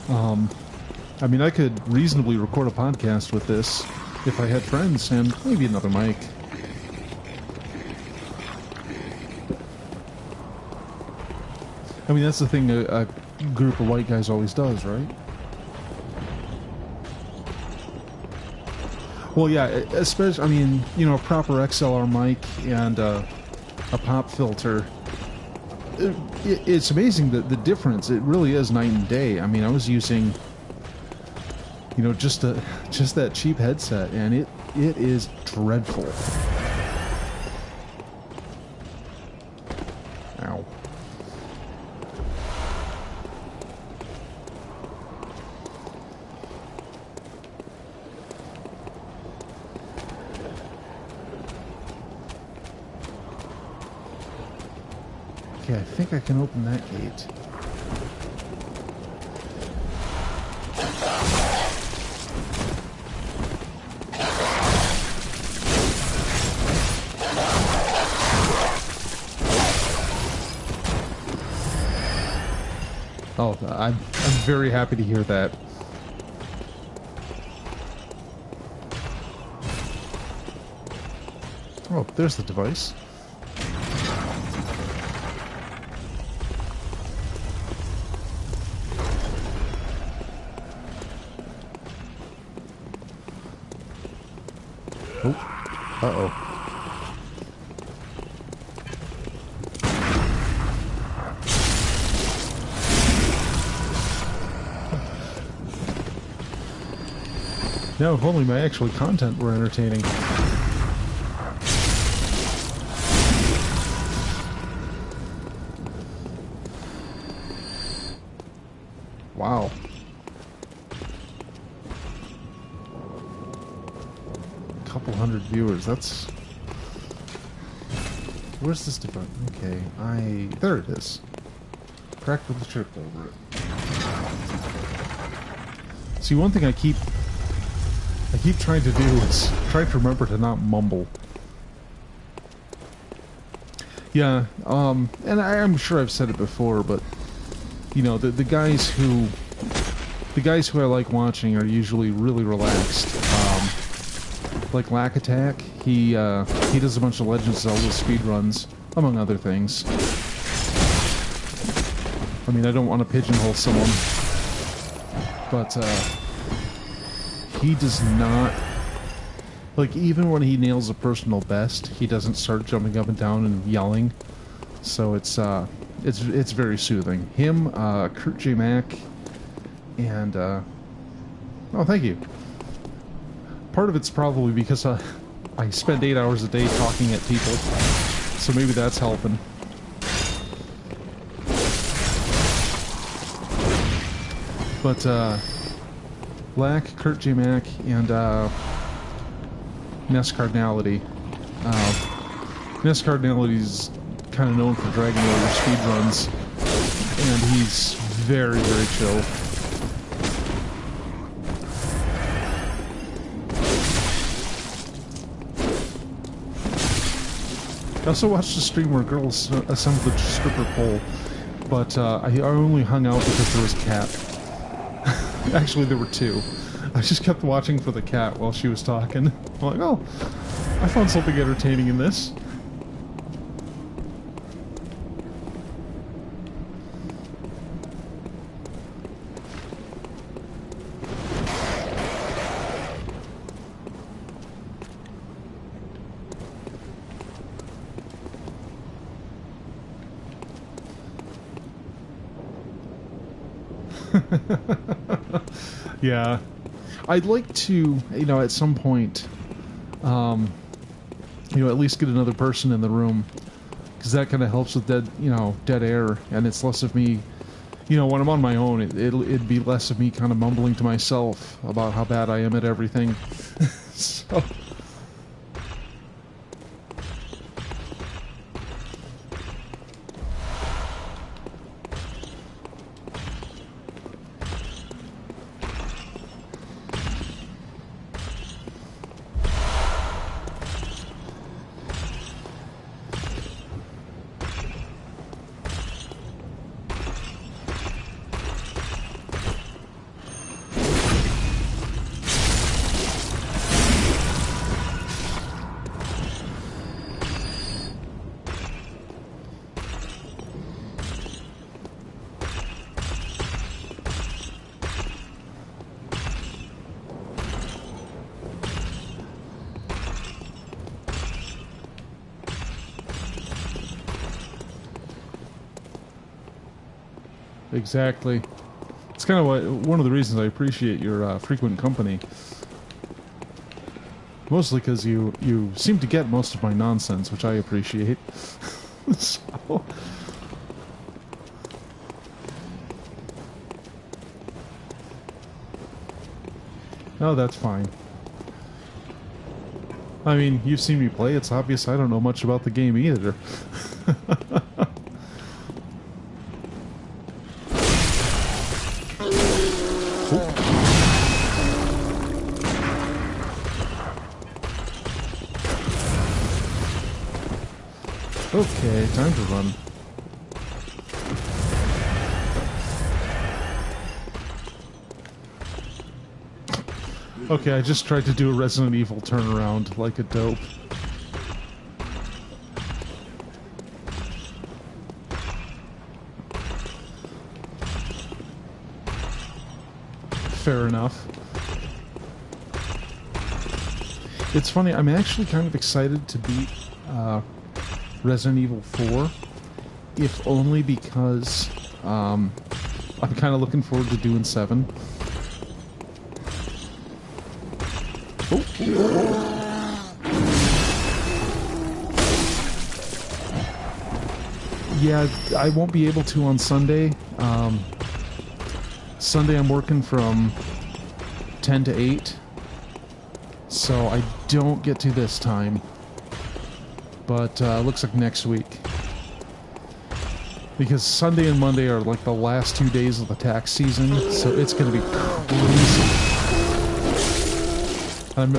I mean, I could reasonably record a podcast with this if I had friends and maybe another mic. I mean, that's the thing a group of white guys always does, right? Well, yeah, especially, I mean, you know, a proper XLR mic and a pop filter. It's amazing the difference. It really is night and day. I mean, I was using, you know, just that cheap headset, and it is dreadful. Ow. Okay, I think I can open that gate. Oh, I'm very happy to hear that. Oh, there's the device. Oh, uh-oh. Now, if only my actual content were entertaining. Wow. Couple hundred viewers, that's... Where's this device? Okay, there it is. Practically tripped over it. See, one thing I keep trying to do is try to remember to not mumble. Yeah, and I'm sure I've said it before, but you know, the guys who I like watching are usually really relaxed. Like Lack Attack, he does a bunch of Legend of Zelda speedruns, among other things. I mean, I don't want to pigeonhole someone, but he does not, like, even when he nails a personal best, he doesn't start jumping up and down and yelling. So it's very soothing. Him, Kurt J. Mack, and oh, thank you. Part of it's probably because I spend 8 hours a day talking at people, so maybe that's helping. But Black, Kurt J. Mack, and Ness Cardinality. Ness Cardinality's kind of known for dragging over speedruns, and he's very, very chill. I also watched a stream where girls assembled a stripper pole, but I only hung out because there was a cat. Actually, there were two. I just kept watching for the cat while she was talking. I'm like, oh, I found something entertaining in this. Yeah. I'd like to, at some point, at least get another person in the room, because that kind of helps with dead air, and it's less of me, when I'm on my own, it'd be less of me kind of mumbling to myself about how bad I am at everything. So... Exactly. It's kind of one of the reasons I appreciate your frequent company. Mostly because you seem to get most of my nonsense, which I appreciate. So... No, that's fine. I mean, you've seen me play. It's obvious I don't know much about the game either. Okay, time to run. Okay, I just tried to do a Resident Evil turnaround like a dope. Fair enough. It's funny, I'm actually kind of excited to beat Resident Evil 4, if only because I'm kind of looking forward to doing 7. Yeah, I won't be able to on Sunday. Sunday I'm working from 10 to 8, so I don't get to this time. But looks like next week. Because Sunday and Monday are like the last 2 days of the tax season, so it's going to be crazy.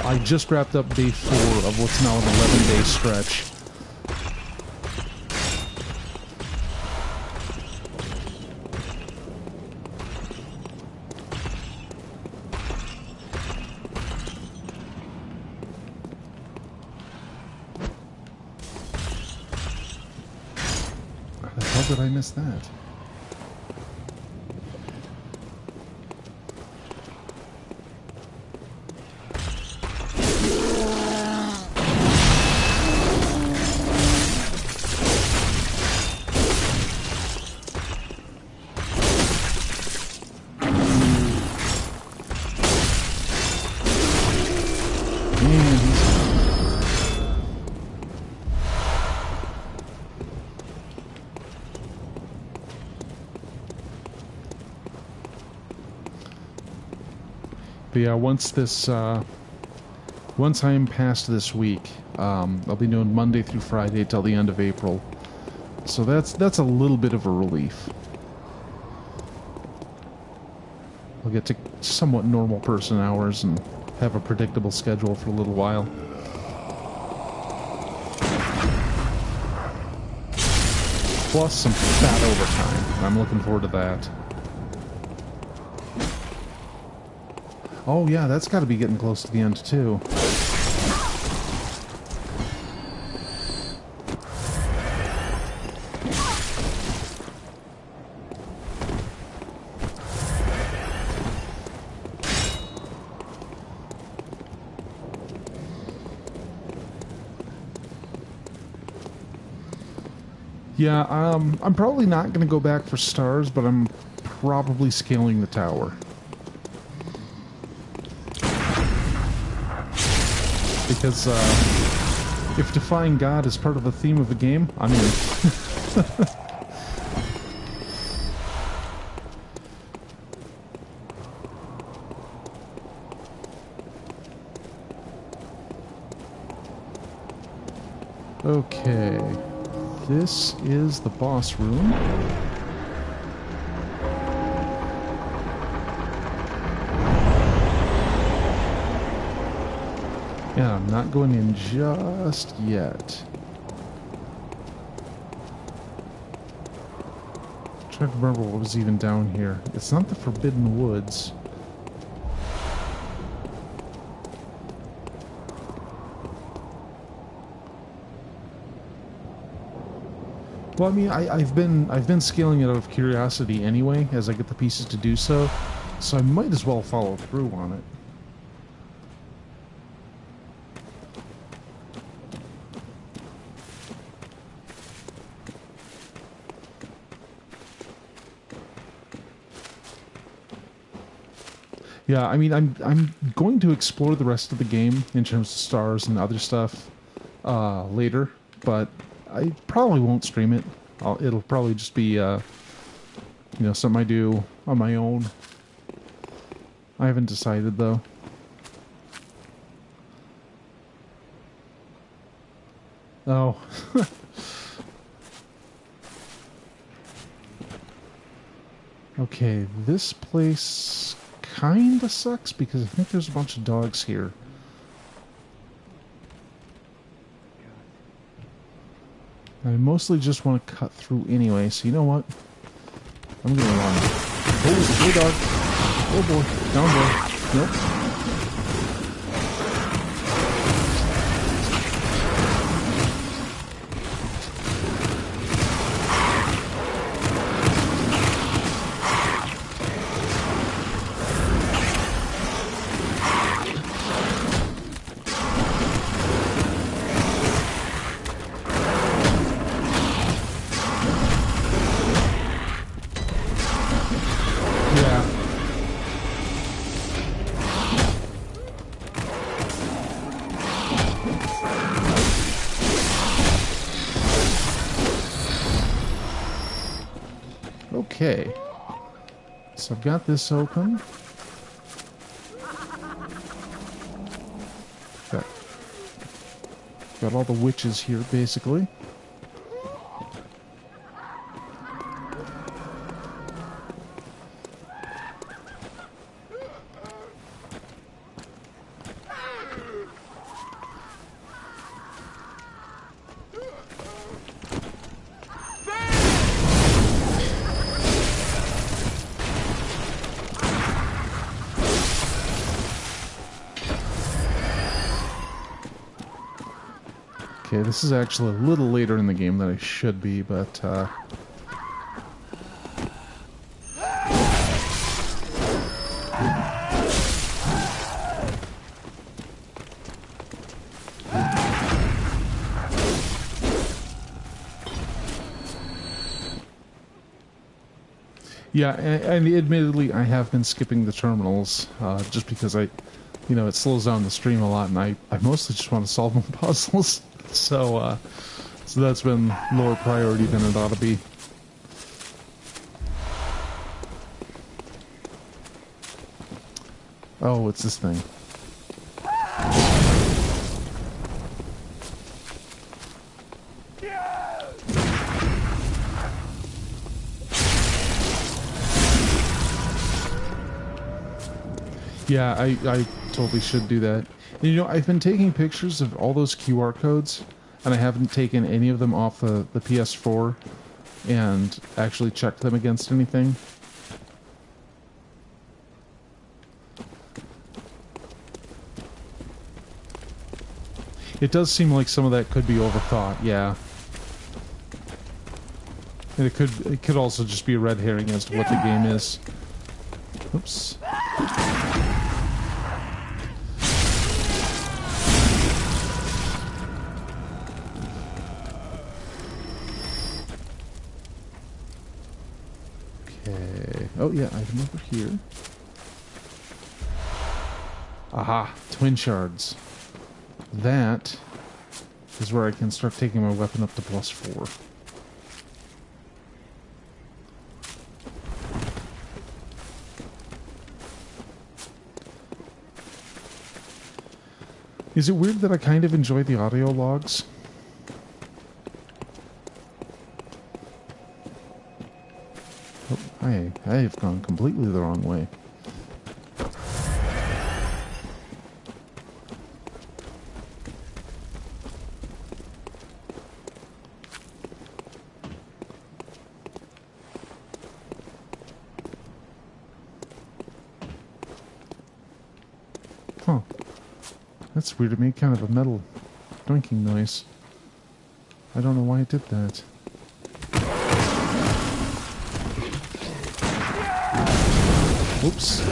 I just wrapped up day 4 of what's now an 11-day stretch. How did I miss that? But yeah, once I'm past this week, I'll be doing Monday through Friday till the end of April. So that's a little bit of a relief. I'll get to somewhat normal person hours and have a predictable schedule for a little while. Plus some fat overtime. I'm looking forward to that. Oh yeah, that's got to be getting close to the end too. Yeah, I'm probably not going to go back for stars, but I'm probably scaling the tower. Because if defying God is part of the theme of the game, I'm in. Okay, this is the boss room. Yeah, I'm not going in just yet. I'm trying to remember what was even down here. It's not the Forbidden Woods. Well, I mean, I've been scaling it out of curiosity anyway, as I get the pieces to do so. So I might as well follow through on it. Yeah, I mean, I'm going to explore the rest of the game in terms of stars and other stuff later, but I probably won't stream it. It'll probably just be, you know, something I do on my own. I haven't decided though. Oh. Okay, this place kinda sucks because I think there's a bunch of dogs here. I mostly just want to cut through anyway, so you know what? I'm gonna run. Oh, hey dog. Oh boy. Down boy. Nope. Okay, so I've got this open. Got all the witches here, basically. Okay, this is actually a little later in the game than I should be, but, yeah, and admittedly, I have been skipping the terminals, just because you know, it slows down the stream a lot, and I mostly just want to solve more puzzles. So that's been lower priority than it ought to be. Oh, it's this thing. Yeah, I totally should do that. And, you know, I've been taking pictures of all those QR codes, and I haven't taken any of them off the PS4 and actually checked them against anything. It does seem like some of that could be overthought, yeah. And it could also just be a red herring as to what the game is. Oops. Oh yeah, item over here. Aha, twin shards. That is where I can start taking my weapon up to +4. Is it weird that I kind of enjoy the audio logs? Oh, I have gone completely the wrong way. Huh. That's weird. It made kind of a metal doinking noise. I don't know why it did that. Oops.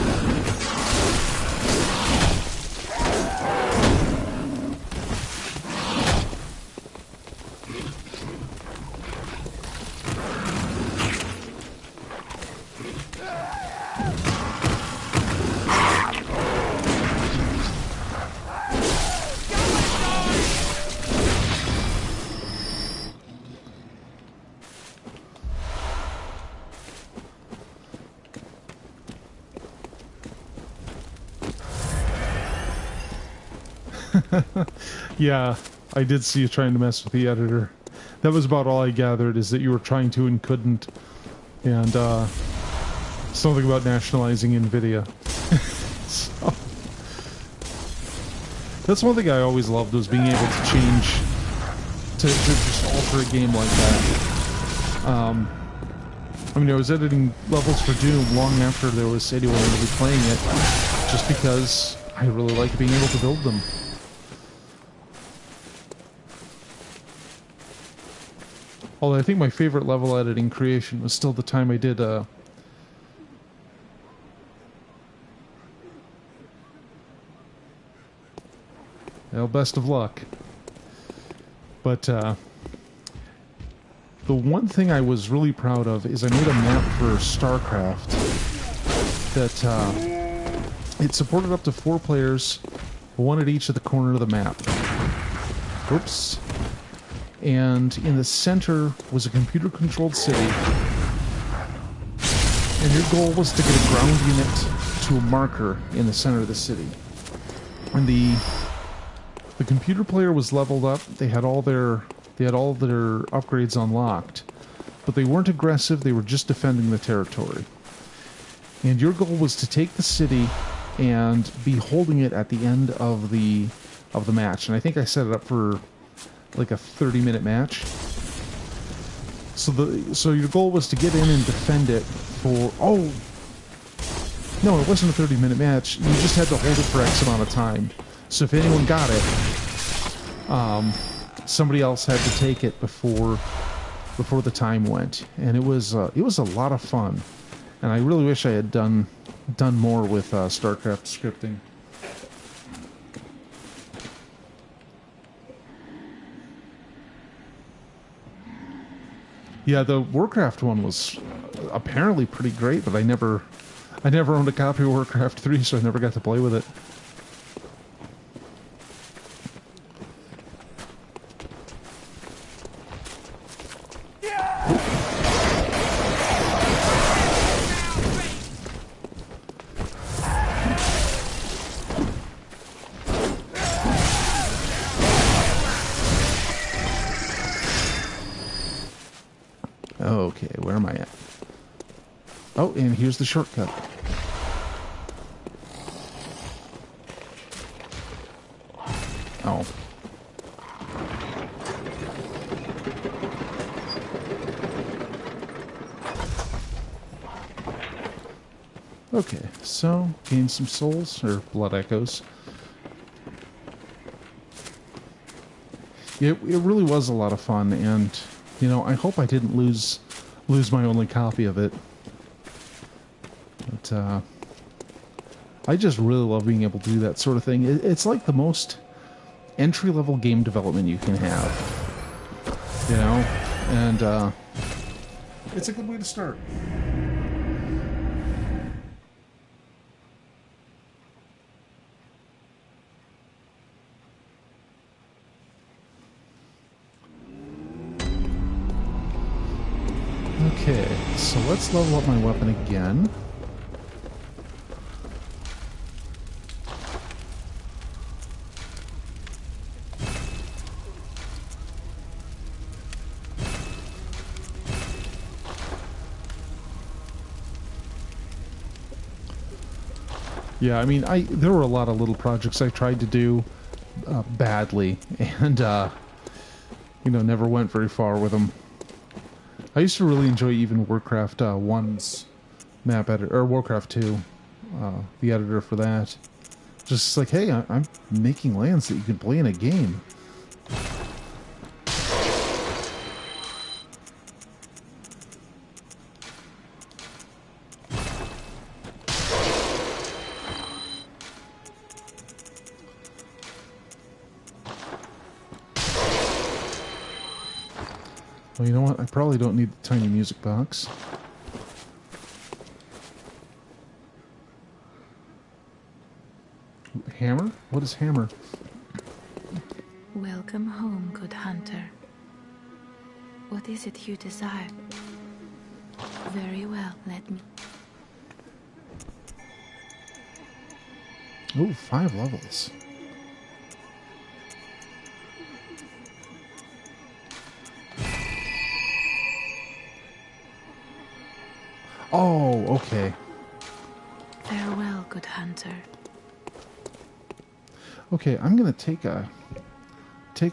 Yeah, I did see you trying to mess with the editor. That was about all I gathered, is that you were trying to and couldn't. And, something about nationalizing NVIDIA. So, that's one thing I always loved, was being able to change, to just alter a game like that. I mean, I was editing levels for Doom long after there was anyone really playing it, just because I really liked being able to build them. Although I think my favorite level editing creation was still the time I did, well, best of luck. But, the one thing I was really proud of is I made a map for StarCraft that, it supported up to 4 players, 1 at each of the corner of the map. Oops. And in the center was a computer-controlled city, and your goal was to get a ground unit to a marker in the center of the city. And the computer player was leveled up. They had all their upgrades unlocked, but they weren't aggressive. They were just defending the territory. And your goal was to take the city and be holding it at the end of the match. And I think I set it up for like a 30-minute match. So your goal was to get in and defend it for... Oh! No, it wasn't a 30-minute match. You just had to hold it for X amount of time. So if anyone got it, somebody else had to take it before the time went. And it was a lot of fun. And I really wish I had done more with StarCraft scripting. Yeah, the Warcraft one was apparently pretty great, but I never owned a copy of Warcraft 3, so I never got to play with it. Okay, where am I at? Oh, and here's the shortcut. Oh. Okay, so gain some souls, or blood echoes. It really was a lot of fun, and you know, I hope I didn't lose my only copy of it. But I just really love being able to do that sort of thing. It's like the most entry-level game development you can have, you know, and it's a good way to start. Okay, so let's level up my weapon again. Yeah, I mean, there were a lot of little projects I tried to do badly, and never went very far with them. I used to really enjoy even Warcraft 1's map editor, or Warcraft 2, the editor for that. Just like, hey, I'm making lands that you can play in a game. Well, you know what? I probably don't need the tiny music box. Hammer? What is hammer? Welcome home, good hunter. What is it you desire? Very well, let me... Oh, 5 levels. Oh, okay. Farewell, good hunter. Okay, I'm gonna take a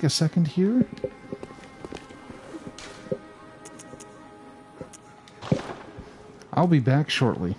second here. I'll be back shortly.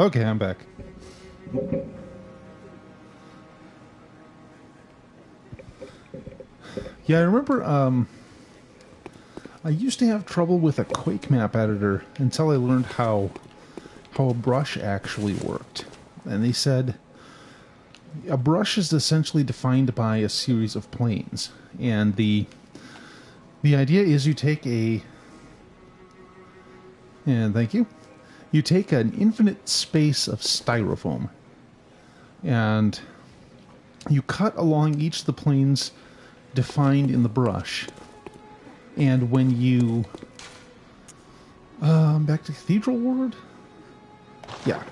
Okay, I'm back. Yeah, I remember I used to have trouble with a Quake map editor until I learned how a brush actually worked. And they said a brush is essentially defined by a series of planes. And the idea is you take thank you. You take an infinite space of styrofoam and you cut along each of the planes defined in the brush. And when you... back to Cathedral Ward? Yeah.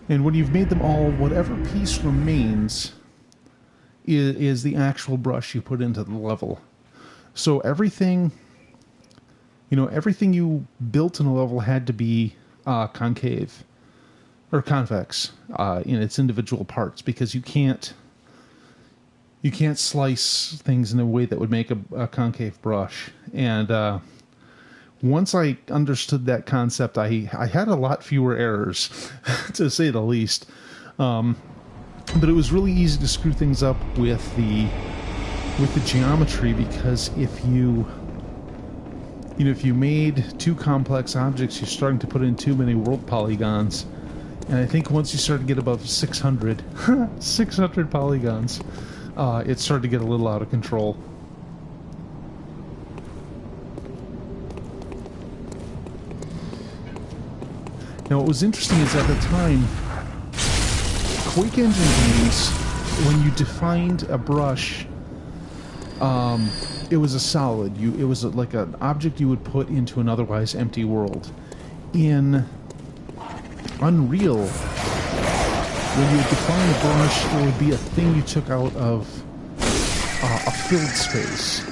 And when you've made them all, whatever piece remains is the actual brush you put into the level. So everything... everything you built in a level had to be concave or convex in its individual parts, because you can't slice things in a way that would make a concave brush. And once I understood that concept, I had a lot fewer errors, to say the least. But it was really easy to screw things up with the geometry, because if you made too complex objects, you're starting to put in too many world polygons, And I think once you start to get above 600, 600 polygons, it started to get a little out of control. Now, what was interesting is at the time, Quake Engine games, when you defined a brush, it was a solid. It was like an object you would put into an otherwise empty world. In Unreal, when you would define a brush, it would be a thing you took out of a filled space.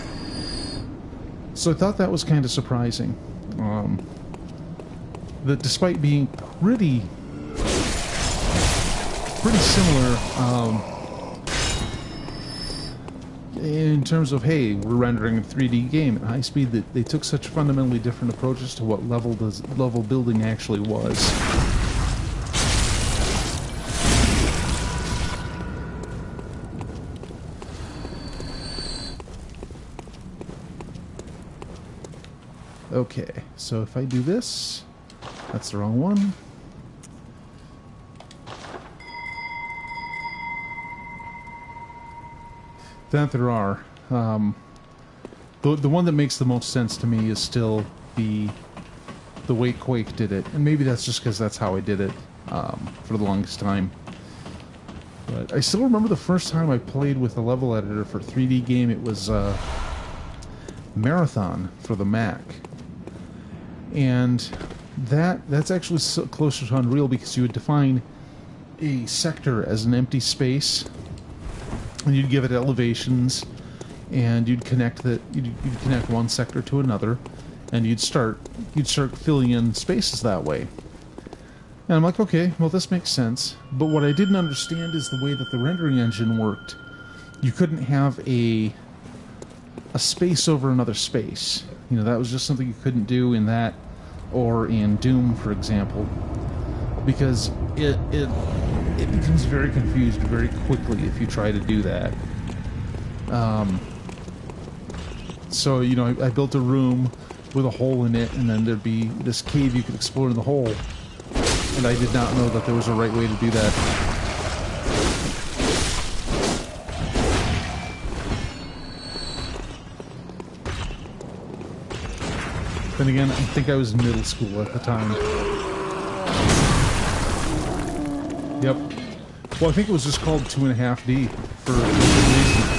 So I thought that was kind of surprising. That despite being pretty similar in terms of, hey, we're rendering a 3D game at high speed, that they took such fundamentally different approaches to what level building actually was. Okay, so if I do this, that's the wrong one. That there are. The one that makes the most sense to me is still the way Quake did it. And maybe that's just because that's how I did it for the longest time. But I still remember the first time I played with a level editor for a 3D game. It was Marathon for the Mac. And that's actually so closer to Unreal, because you would define a sector as an empty space, and you'd give it elevations, and you'd connect one sector to another, and you'd start filling in spaces that way. And I'm like, okay, well, this makes sense. But what I didn't understand is the way that the rendering engine worked. You couldn't have a space over another space. You know, that was just something you couldn't do in that, or in Doom, for example, because it becomes very confused very quickly if you try to do that. So, you know, I built a room with a hole in it, and then there'd be this cave you could explore in the hole, and I did not know that there was a right way to do that. Then again, I think I was in middle school at the time. Yep. Well, I think it was just called 2.5D for a good reason.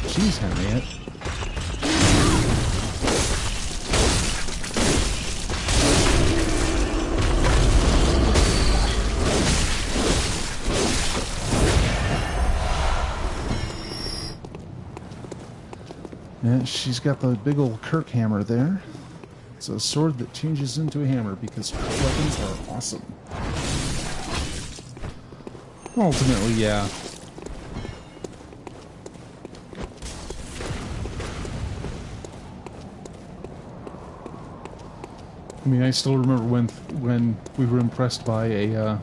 Jeez, Henriette. Yeah, she's got the big old Kirk hammer there. It's a sword that changes into a hammer because weapons are awesome. Ultimately, yeah. I mean, I still remember when we were impressed by a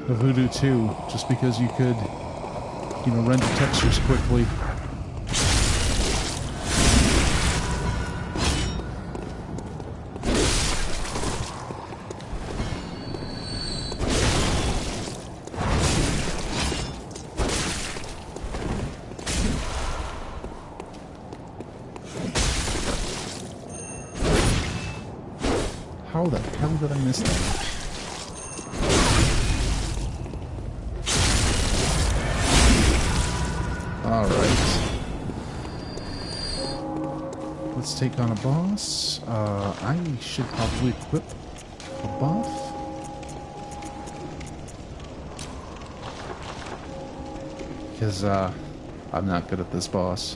Voodoo 2, just because you could, you know, render textures quickly. How the hell did I miss that? Alright. Let's take on a boss. I should probably equip a buff. Because, I'm not good at this boss.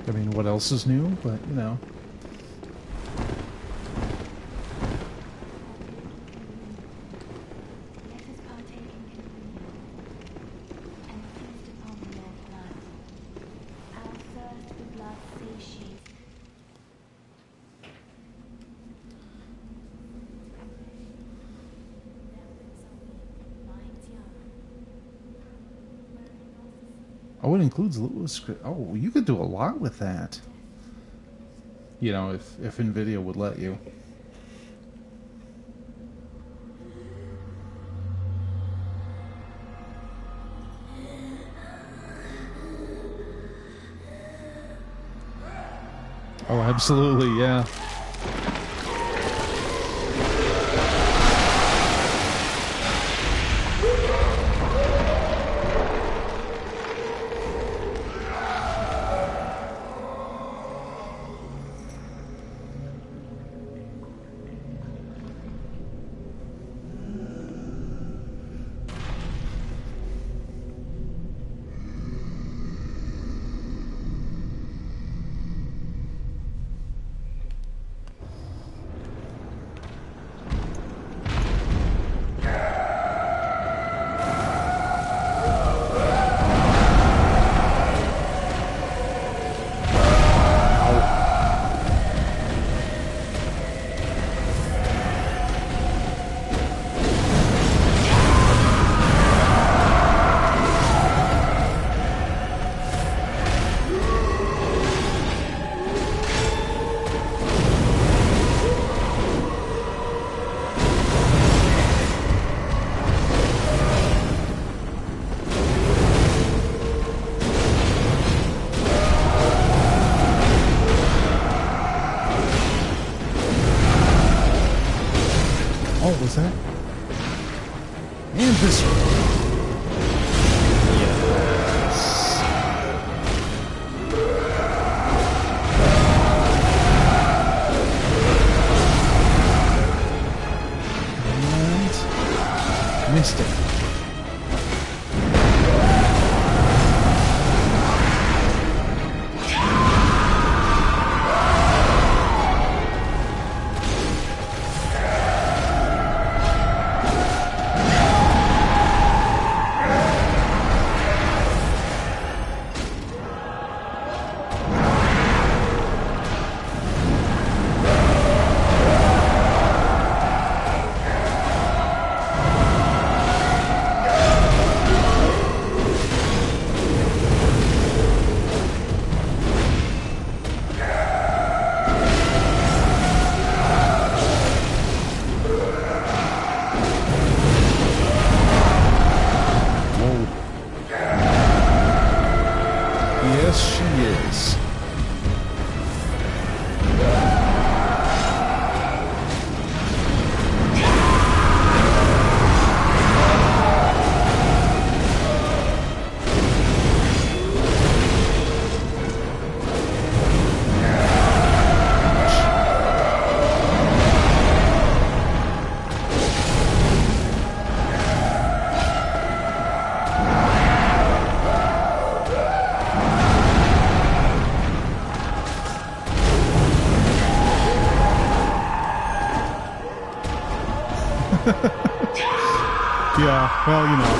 I mean, what else is new? But, you know. Our thirst for blood Oh, it includes Lewis. Oh, you could do a lot with that. You know, if NVIDIA would let you. Oh, absolutely, yeah. Oh, was that? And this one. Yes. And missed it. Yes, she is. Yeah, well, you know.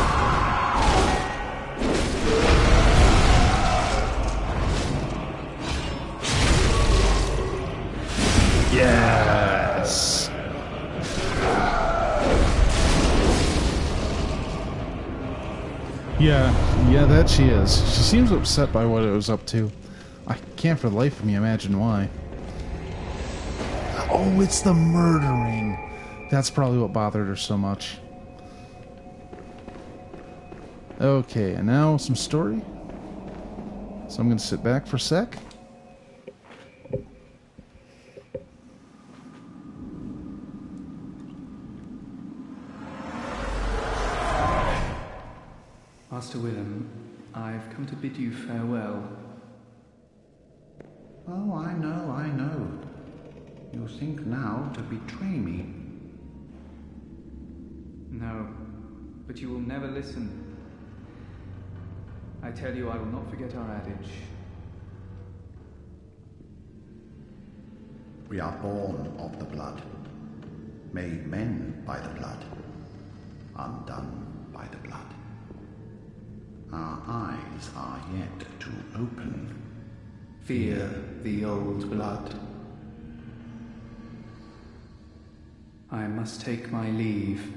Yes. Yeah, that she is. She seems upset by what it was up to. I can't for the life of me imagine why. Oh, it's the murdering. That's probably what bothered her so much. Okay, and now some story. So I'm going to sit back for a sec. Master Willem, I've come to bid you farewell. Oh, I know. You think now to betray me. No, but you will never listen. I tell you, I will not forget our adage. We are born of the blood, made men by the blood, undone by the blood. Our eyes are yet to open. Fear the old blood. I must take my leave.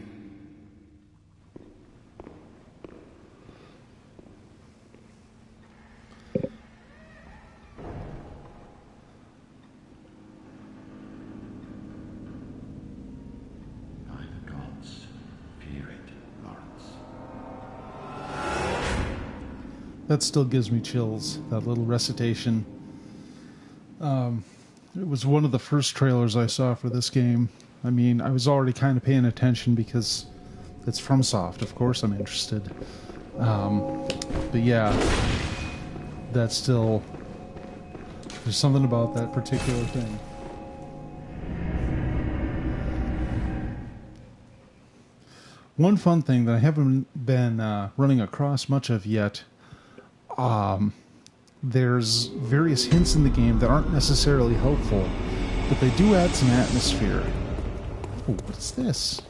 That still gives me chills, that little recitation. It was one of the first trailers I saw for this game. I mean, I was already kind of paying attention because it's FromSoft. Of course I'm interested. But yeah, that's still... There's something about that particular thing. One fun thing that I haven't been running across much of yet, there's various hints in the game that aren't necessarily helpful, but they do add some atmosphere. Oh, what's this?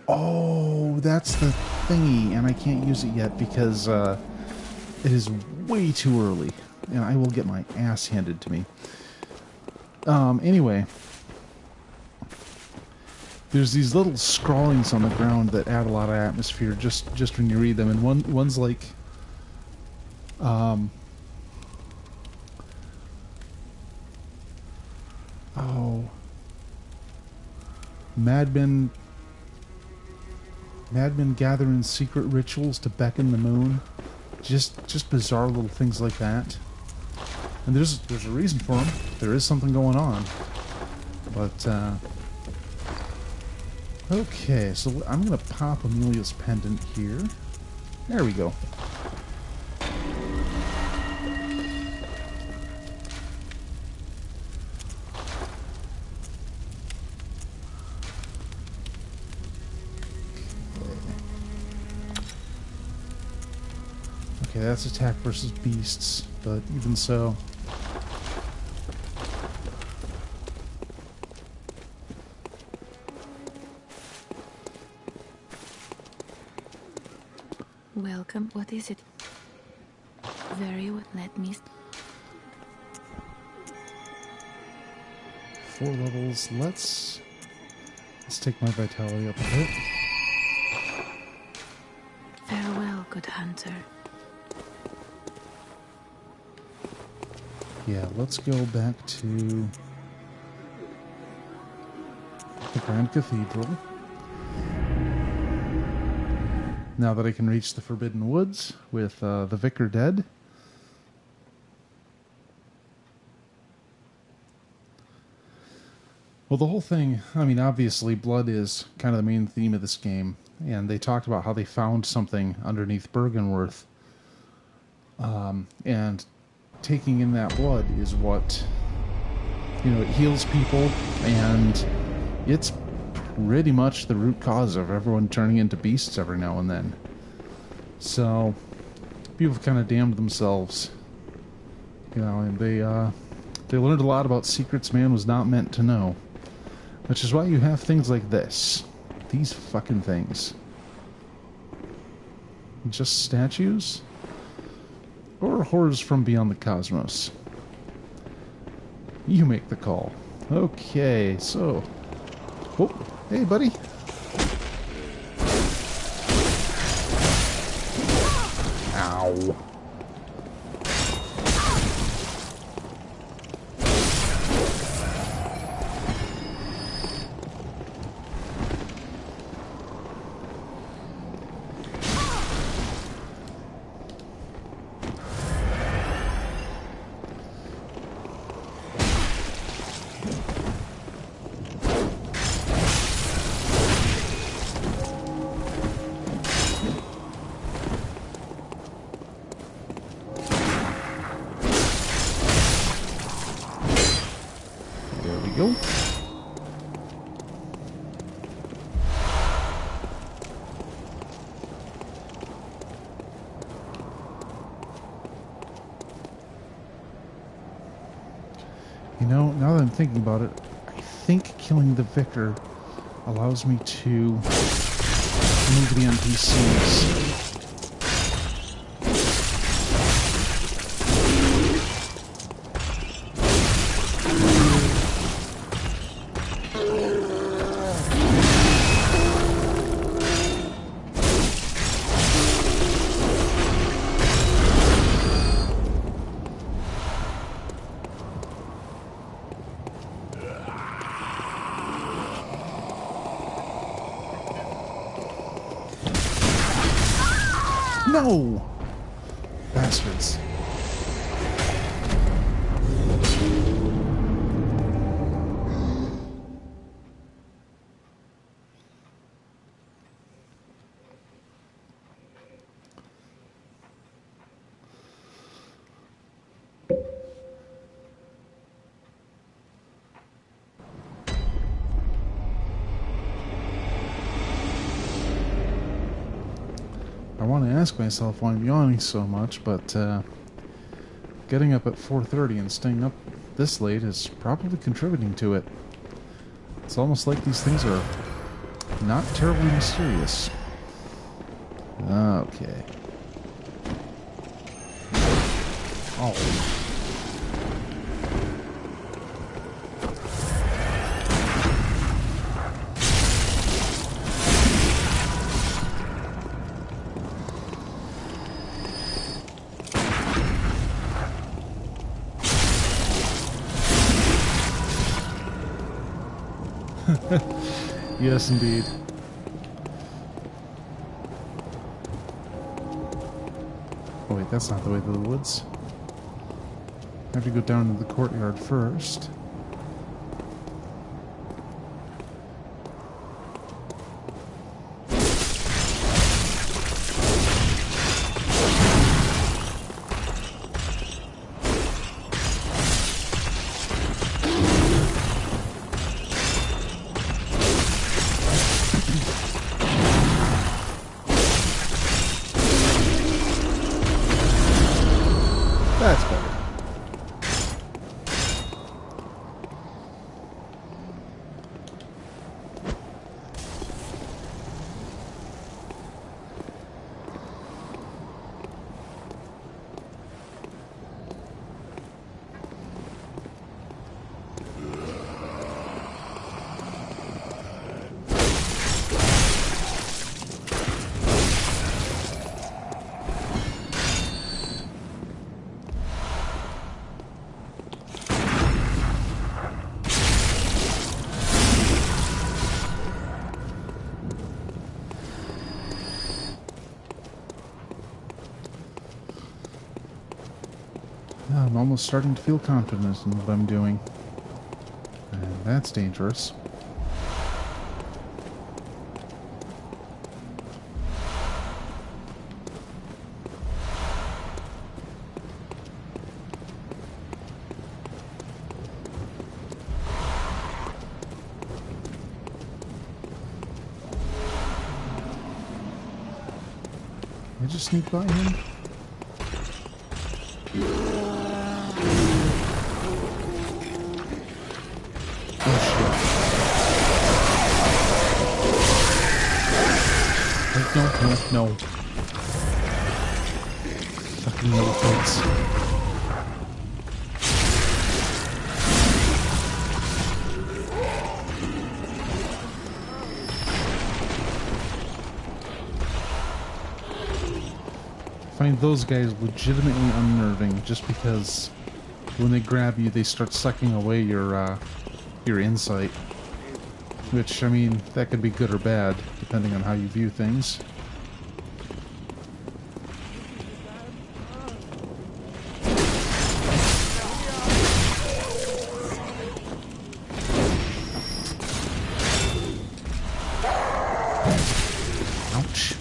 Oh, that's the thingy, and I can't use it yet because it is way too early, and I will get my ass handed to me. Anyway, there's these little scrawlings on the ground that add a lot of atmosphere just when you read them, and one's like, Madmen gather in secret rituals to beckon the moon. Just bizarre little things like that. And there's a reason for them. There is something going on. But, okay, so I'm going to pop Amelia's pendant here. There we go. Okay, that's attack versus beasts, but even so... Welcome. What is it? Very well. Let me... 4 levels. Let's take my vitality up a bit. Farewell, good hunter. Yeah, let's go back to the Grand Cathedral. Now that I can reach the Forbidden Woods with the Vicar dead. Well, the whole thing, I mean, obviously blood is kind of the main theme of this game. And they talked about how they found something underneath Bergenworth. And taking in that blood is what, you know, it heals people, and it's pretty much the root cause of everyone turning into beasts every now and then. So people kind of damned themselves, you know, and they learned a lot about secrets man was not meant to know, which is why you have things like this. These fucking things. Just statues? Or horrors from beyond the cosmos? You make the call. Okay, so... Oh, hey, buddy. Ow. Go. You know, now that I'm thinking about it, I think killing the Vicar allows me to move the NPCs. No! Bastards. I want to ask myself why I'm yawning so much, but getting up at 4:30 and staying up this late is probably contributing to it. It's almost like these things are not terribly mysterious. Okay. Oh. Yes, indeed. Oh wait, that's not the way to the woods. I have to go down to the courtyard first. That's better. I'm almost starting to feel confident in what I'm doing. And that's dangerous. Did I just sneak by him? No. Fucking little kids. I find those guys legitimately unnerving just because when they grab you, they start sucking away your insight. Which, I mean, that could be good or bad, depending on how you view things. Ouch.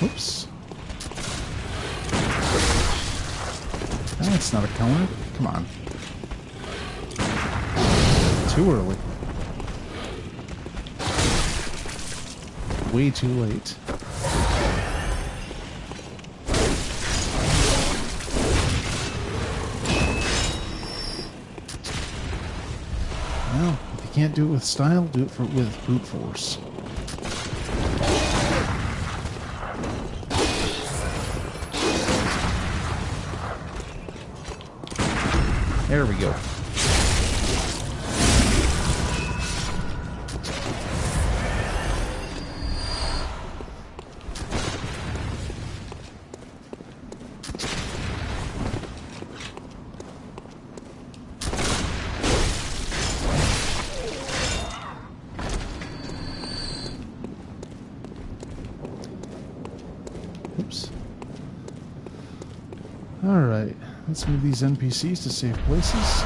Oops. That's not a counter. Come on. Too early. Way too late. Well, if you can't do it with style, do it with brute force. There we go. Oops. Alright, let's move these NPCs to safe places.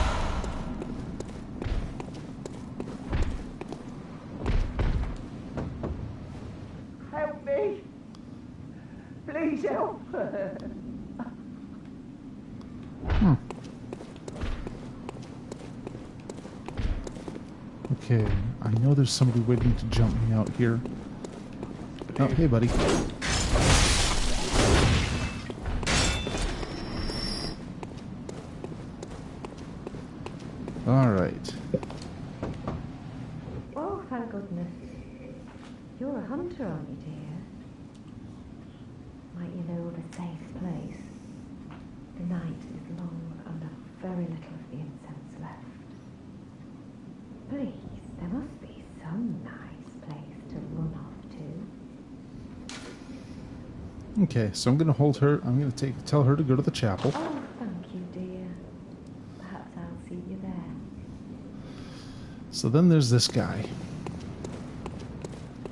Help me! Please help! Okay, I know there's somebody waiting to jump me out here. Oh, hey, buddy. Alright. Oh, thank goodness. You're a hunter, aren't you, dear? Might you know of a safe place? The night is long and very little of the incense left. Please, there must be some nice place to run off to. Okay, so I'm going to hold her. I'm going to tell her to go to the chapel. Oh, thank you, dear. Perhaps I'll see you there. So then there's this guy.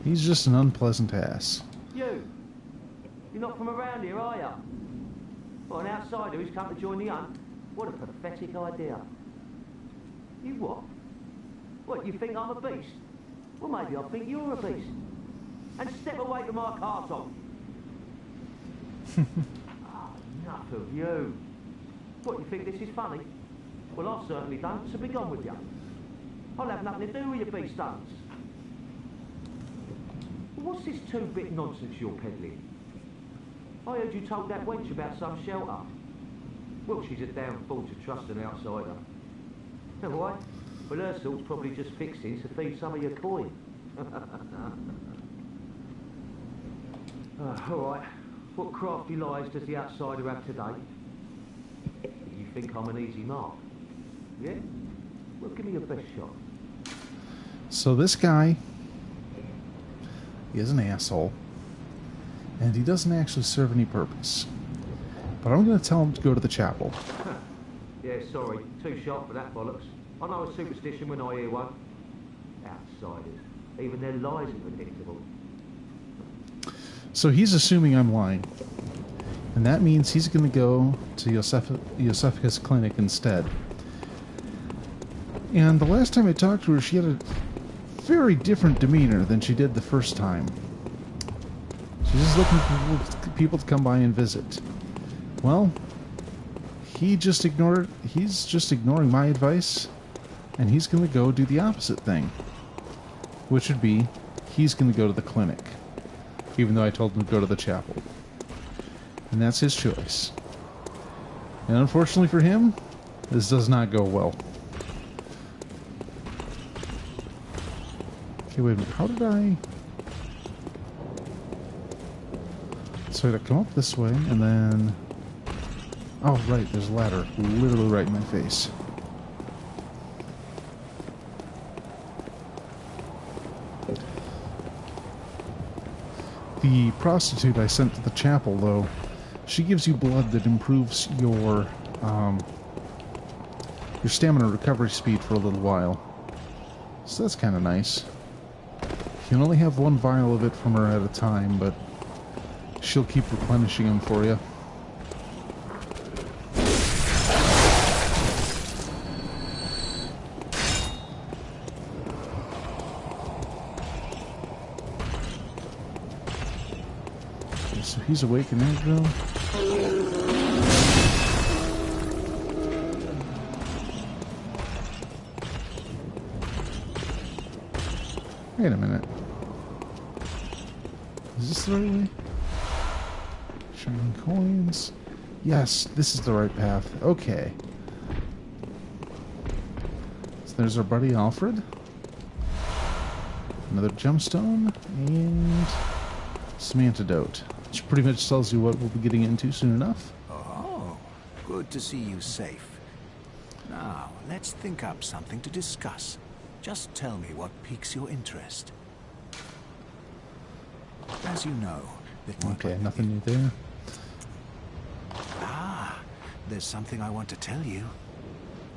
He's just an unpleasant ass. You're not from around here, are you? Well, an outsider who's come to join the hunt? What a pathetic idea. You what? What, you think I'm a beast? Well, maybe I think you're a beast. And step away from my castle. Oh, enough of you. What, you think this is funny? Well, I certainly don't, so be gone with you. I'll have nothing to do with your beast hunts. What's this two-bit nonsense you're peddling? I heard you told that wench about some shelter. Well, she's a damn fool to trust an outsider. Never mind. Well, her sort's probably just fixing to feed some of your coin. All right. What crafty lies does the outsider have today? You think I'm an easy mark? Yeah? Well, give me your best shot. So this guy is an asshole, and he doesn't actually serve any purpose. But I'm going to tell him to go to the chapel. Yeah, sorry. Too sharp for that bollocks. I know a superstition when I hear one. Outsiders. Even their lies are predictable. So he's assuming I'm lying. And that means he's going to go to Yosefka's clinic instead. And the last time I talked to her, she had a very different demeanor than she did the first time. She's just looking for people to come by and visit. Well, he's just ignoring my advice, and he's going to go do the opposite thing. Which would be, he's going to go to the clinic. Even though I told him to go to the chapel. And that's his choice. And unfortunately for him, this does not go well. Okay, wait a minute. How did I... So I gotta come up this way, and then... Oh, right, there's a ladder. Literally right in my face. The prostitute I sent to the chapel, though, she gives you blood that improves your stamina recovery speed for a little while. So that's kind of nice. You can only have one vial of it from her at a time, but she'll keep replenishing them for you. So he's awake in Andrew. Wait a minute. Is this the right way? Shining coins. Yes, this is the right path. Okay. So there's our buddy Alfred. Another gemstone. And some antidote. Which pretty much tells you what we'll be getting into soon enough. Oh, good to see you safe. Now, let's think up something to discuss. Just tell me what piques your interest. As you know... Okay, nothing new there. Ah, there's something I want to tell you.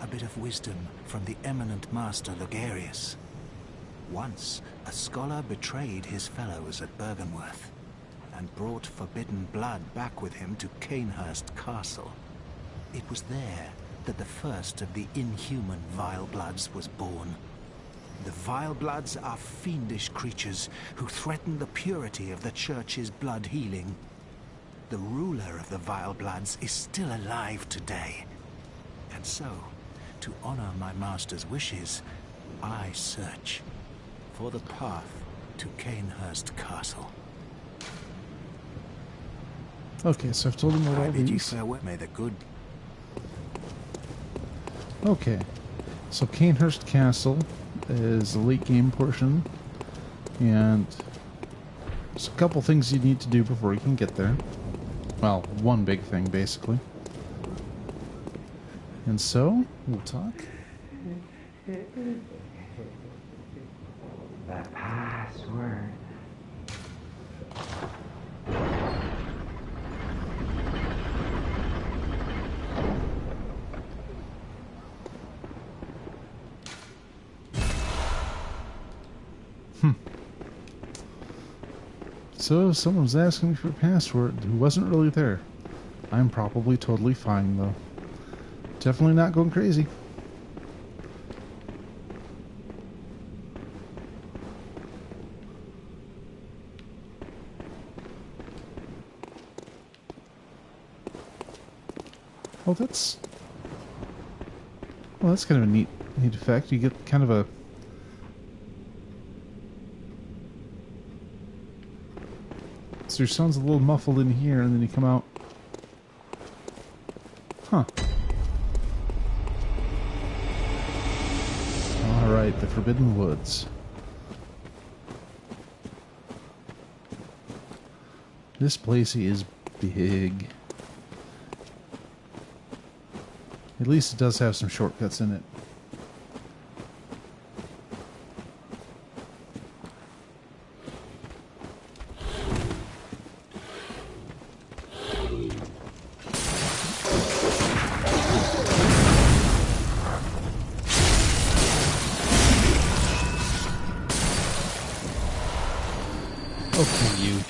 A bit of wisdom from the eminent master Logarius. Once, a scholar betrayed his fellows at Bergenworth and brought forbidden blood back with him to Canehurst Castle. It was there that the first of the inhuman Vile Bloods was born. The Vile Bloods are fiendish creatures who threaten the purity of the Church's blood healing. The ruler of the Vile Bloods is still alive today. And so, to honor my master's wishes, I search for the path to Canehurst Castle. Okay, so I've told him what all Bid you these... farewell. May the good... Okay, so Canehurst Castle is the late game portion, and there's a couple things you need to do before you can get there. Well, one big thing, basically. And so, we'll talk. The password. So, someone was asking me for a password who wasn't really there. I'm probably totally fine, though. Definitely not going crazy. Oh, that's... Well, that's kind of a neat effect. You get kind of a... So your sound's a little muffled in here, and then you come out... Huh. Alright, the Forbidden Woods. This place is big. At least it does have some shortcuts in it. Okay, you.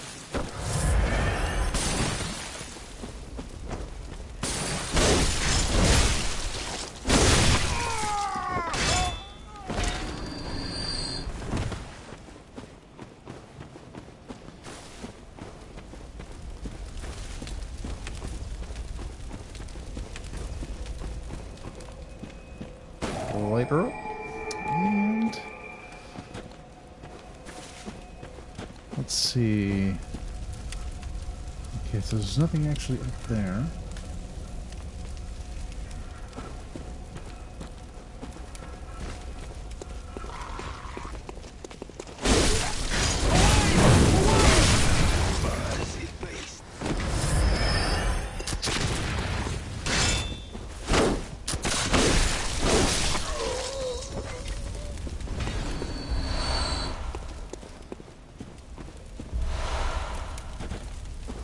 Light her up. And let's see. Okay, so there's nothing actually up there.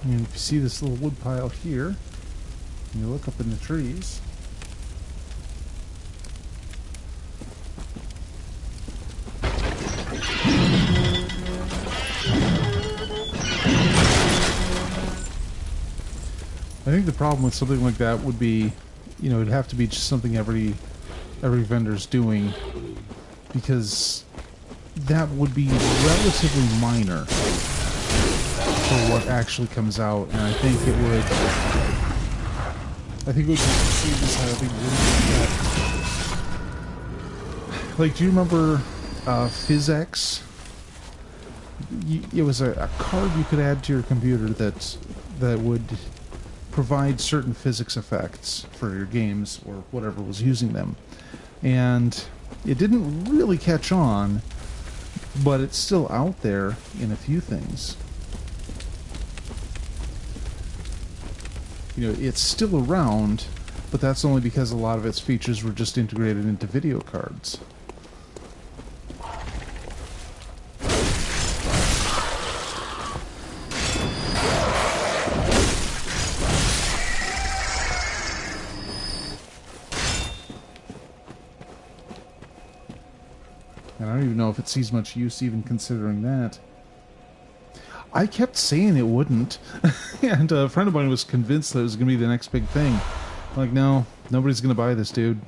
And if you see this little wood pile here, and you look up in the trees, I think the problem with something like that would be, you know, it'd have to be just something every vendor's doing, because that would be relatively minor for what actually comes out, and I think it would be perceived as having really, like, do you remember PhysX? It was a card you could add to your computer that would provide certain physics effects for your games or whatever was using them, and it didn't really catch on, but it's still out there in a few things. You know, it's still around, but that's only because a lot of its features were just integrated into video cards. And I don't even know if it sees much use even considering that. I kept saying it wouldn't, and a friend of mine was convinced that it was going to be the next big thing. I'm like, no, nobody's going to buy this, dude.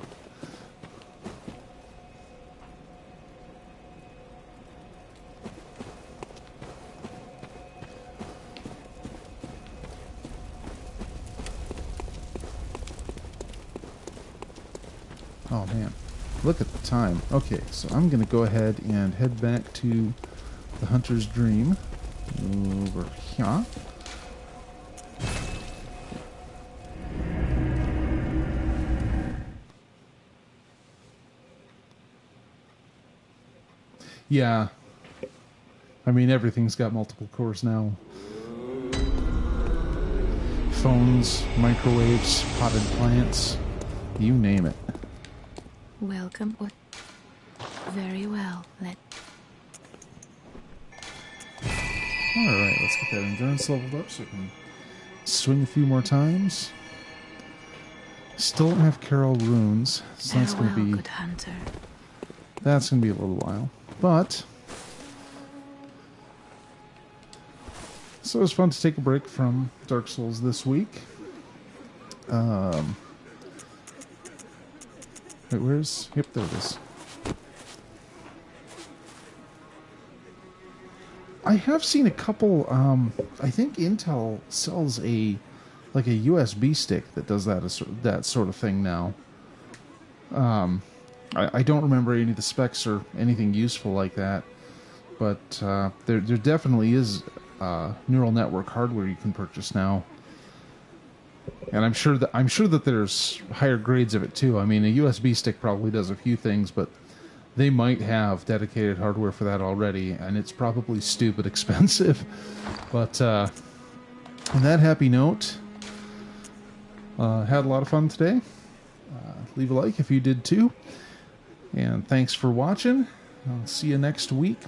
Oh, man. Look at the time. Okay, so I'm going to go ahead and head back to the Hunter's Dream. Over here. Yeah. I mean, everything's got multiple cores now. Phones, microwaves, potted plants, you name it. Welcome. Very well. Alright, let's get that endurance leveled up so we can swing a few more times. Still don't have Carol runes, so that's going to be... good hunter. That's going to be a little while. But... So it was fun to take a break from Dark Souls this week. Wait, where's... Yep, there it is. I have seen a couple, I think Intel sells a USB stick that does that sort of thing now. I don't remember any of the specs or anything useful like that, but there definitely is neural network hardware you can purchase now. And I'm sure that there's higher grades of it too. I mean, a USB stick probably does a few things, but they might have dedicated hardware for that already, and it's probably stupid expensive. But on that happy note, had a lot of fun today. Leave a like if you did too. And thanks for watching. I'll see you next week.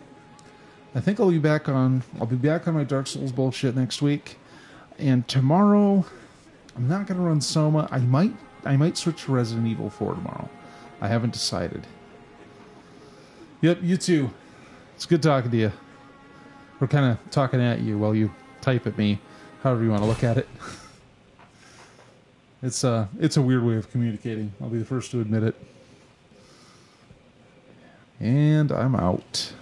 I think I'll be back on my Dark Souls bullshit next week. And tomorrow, I'm not going to run Soma. I might switch to Resident Evil 4 tomorrow. I haven't decided. Yep, you too. It's good talking to you. We're kind of talking at you while you type at me, however you want to look at it. It's a weird way of communicating. I'll be the first to admit it. And I'm out.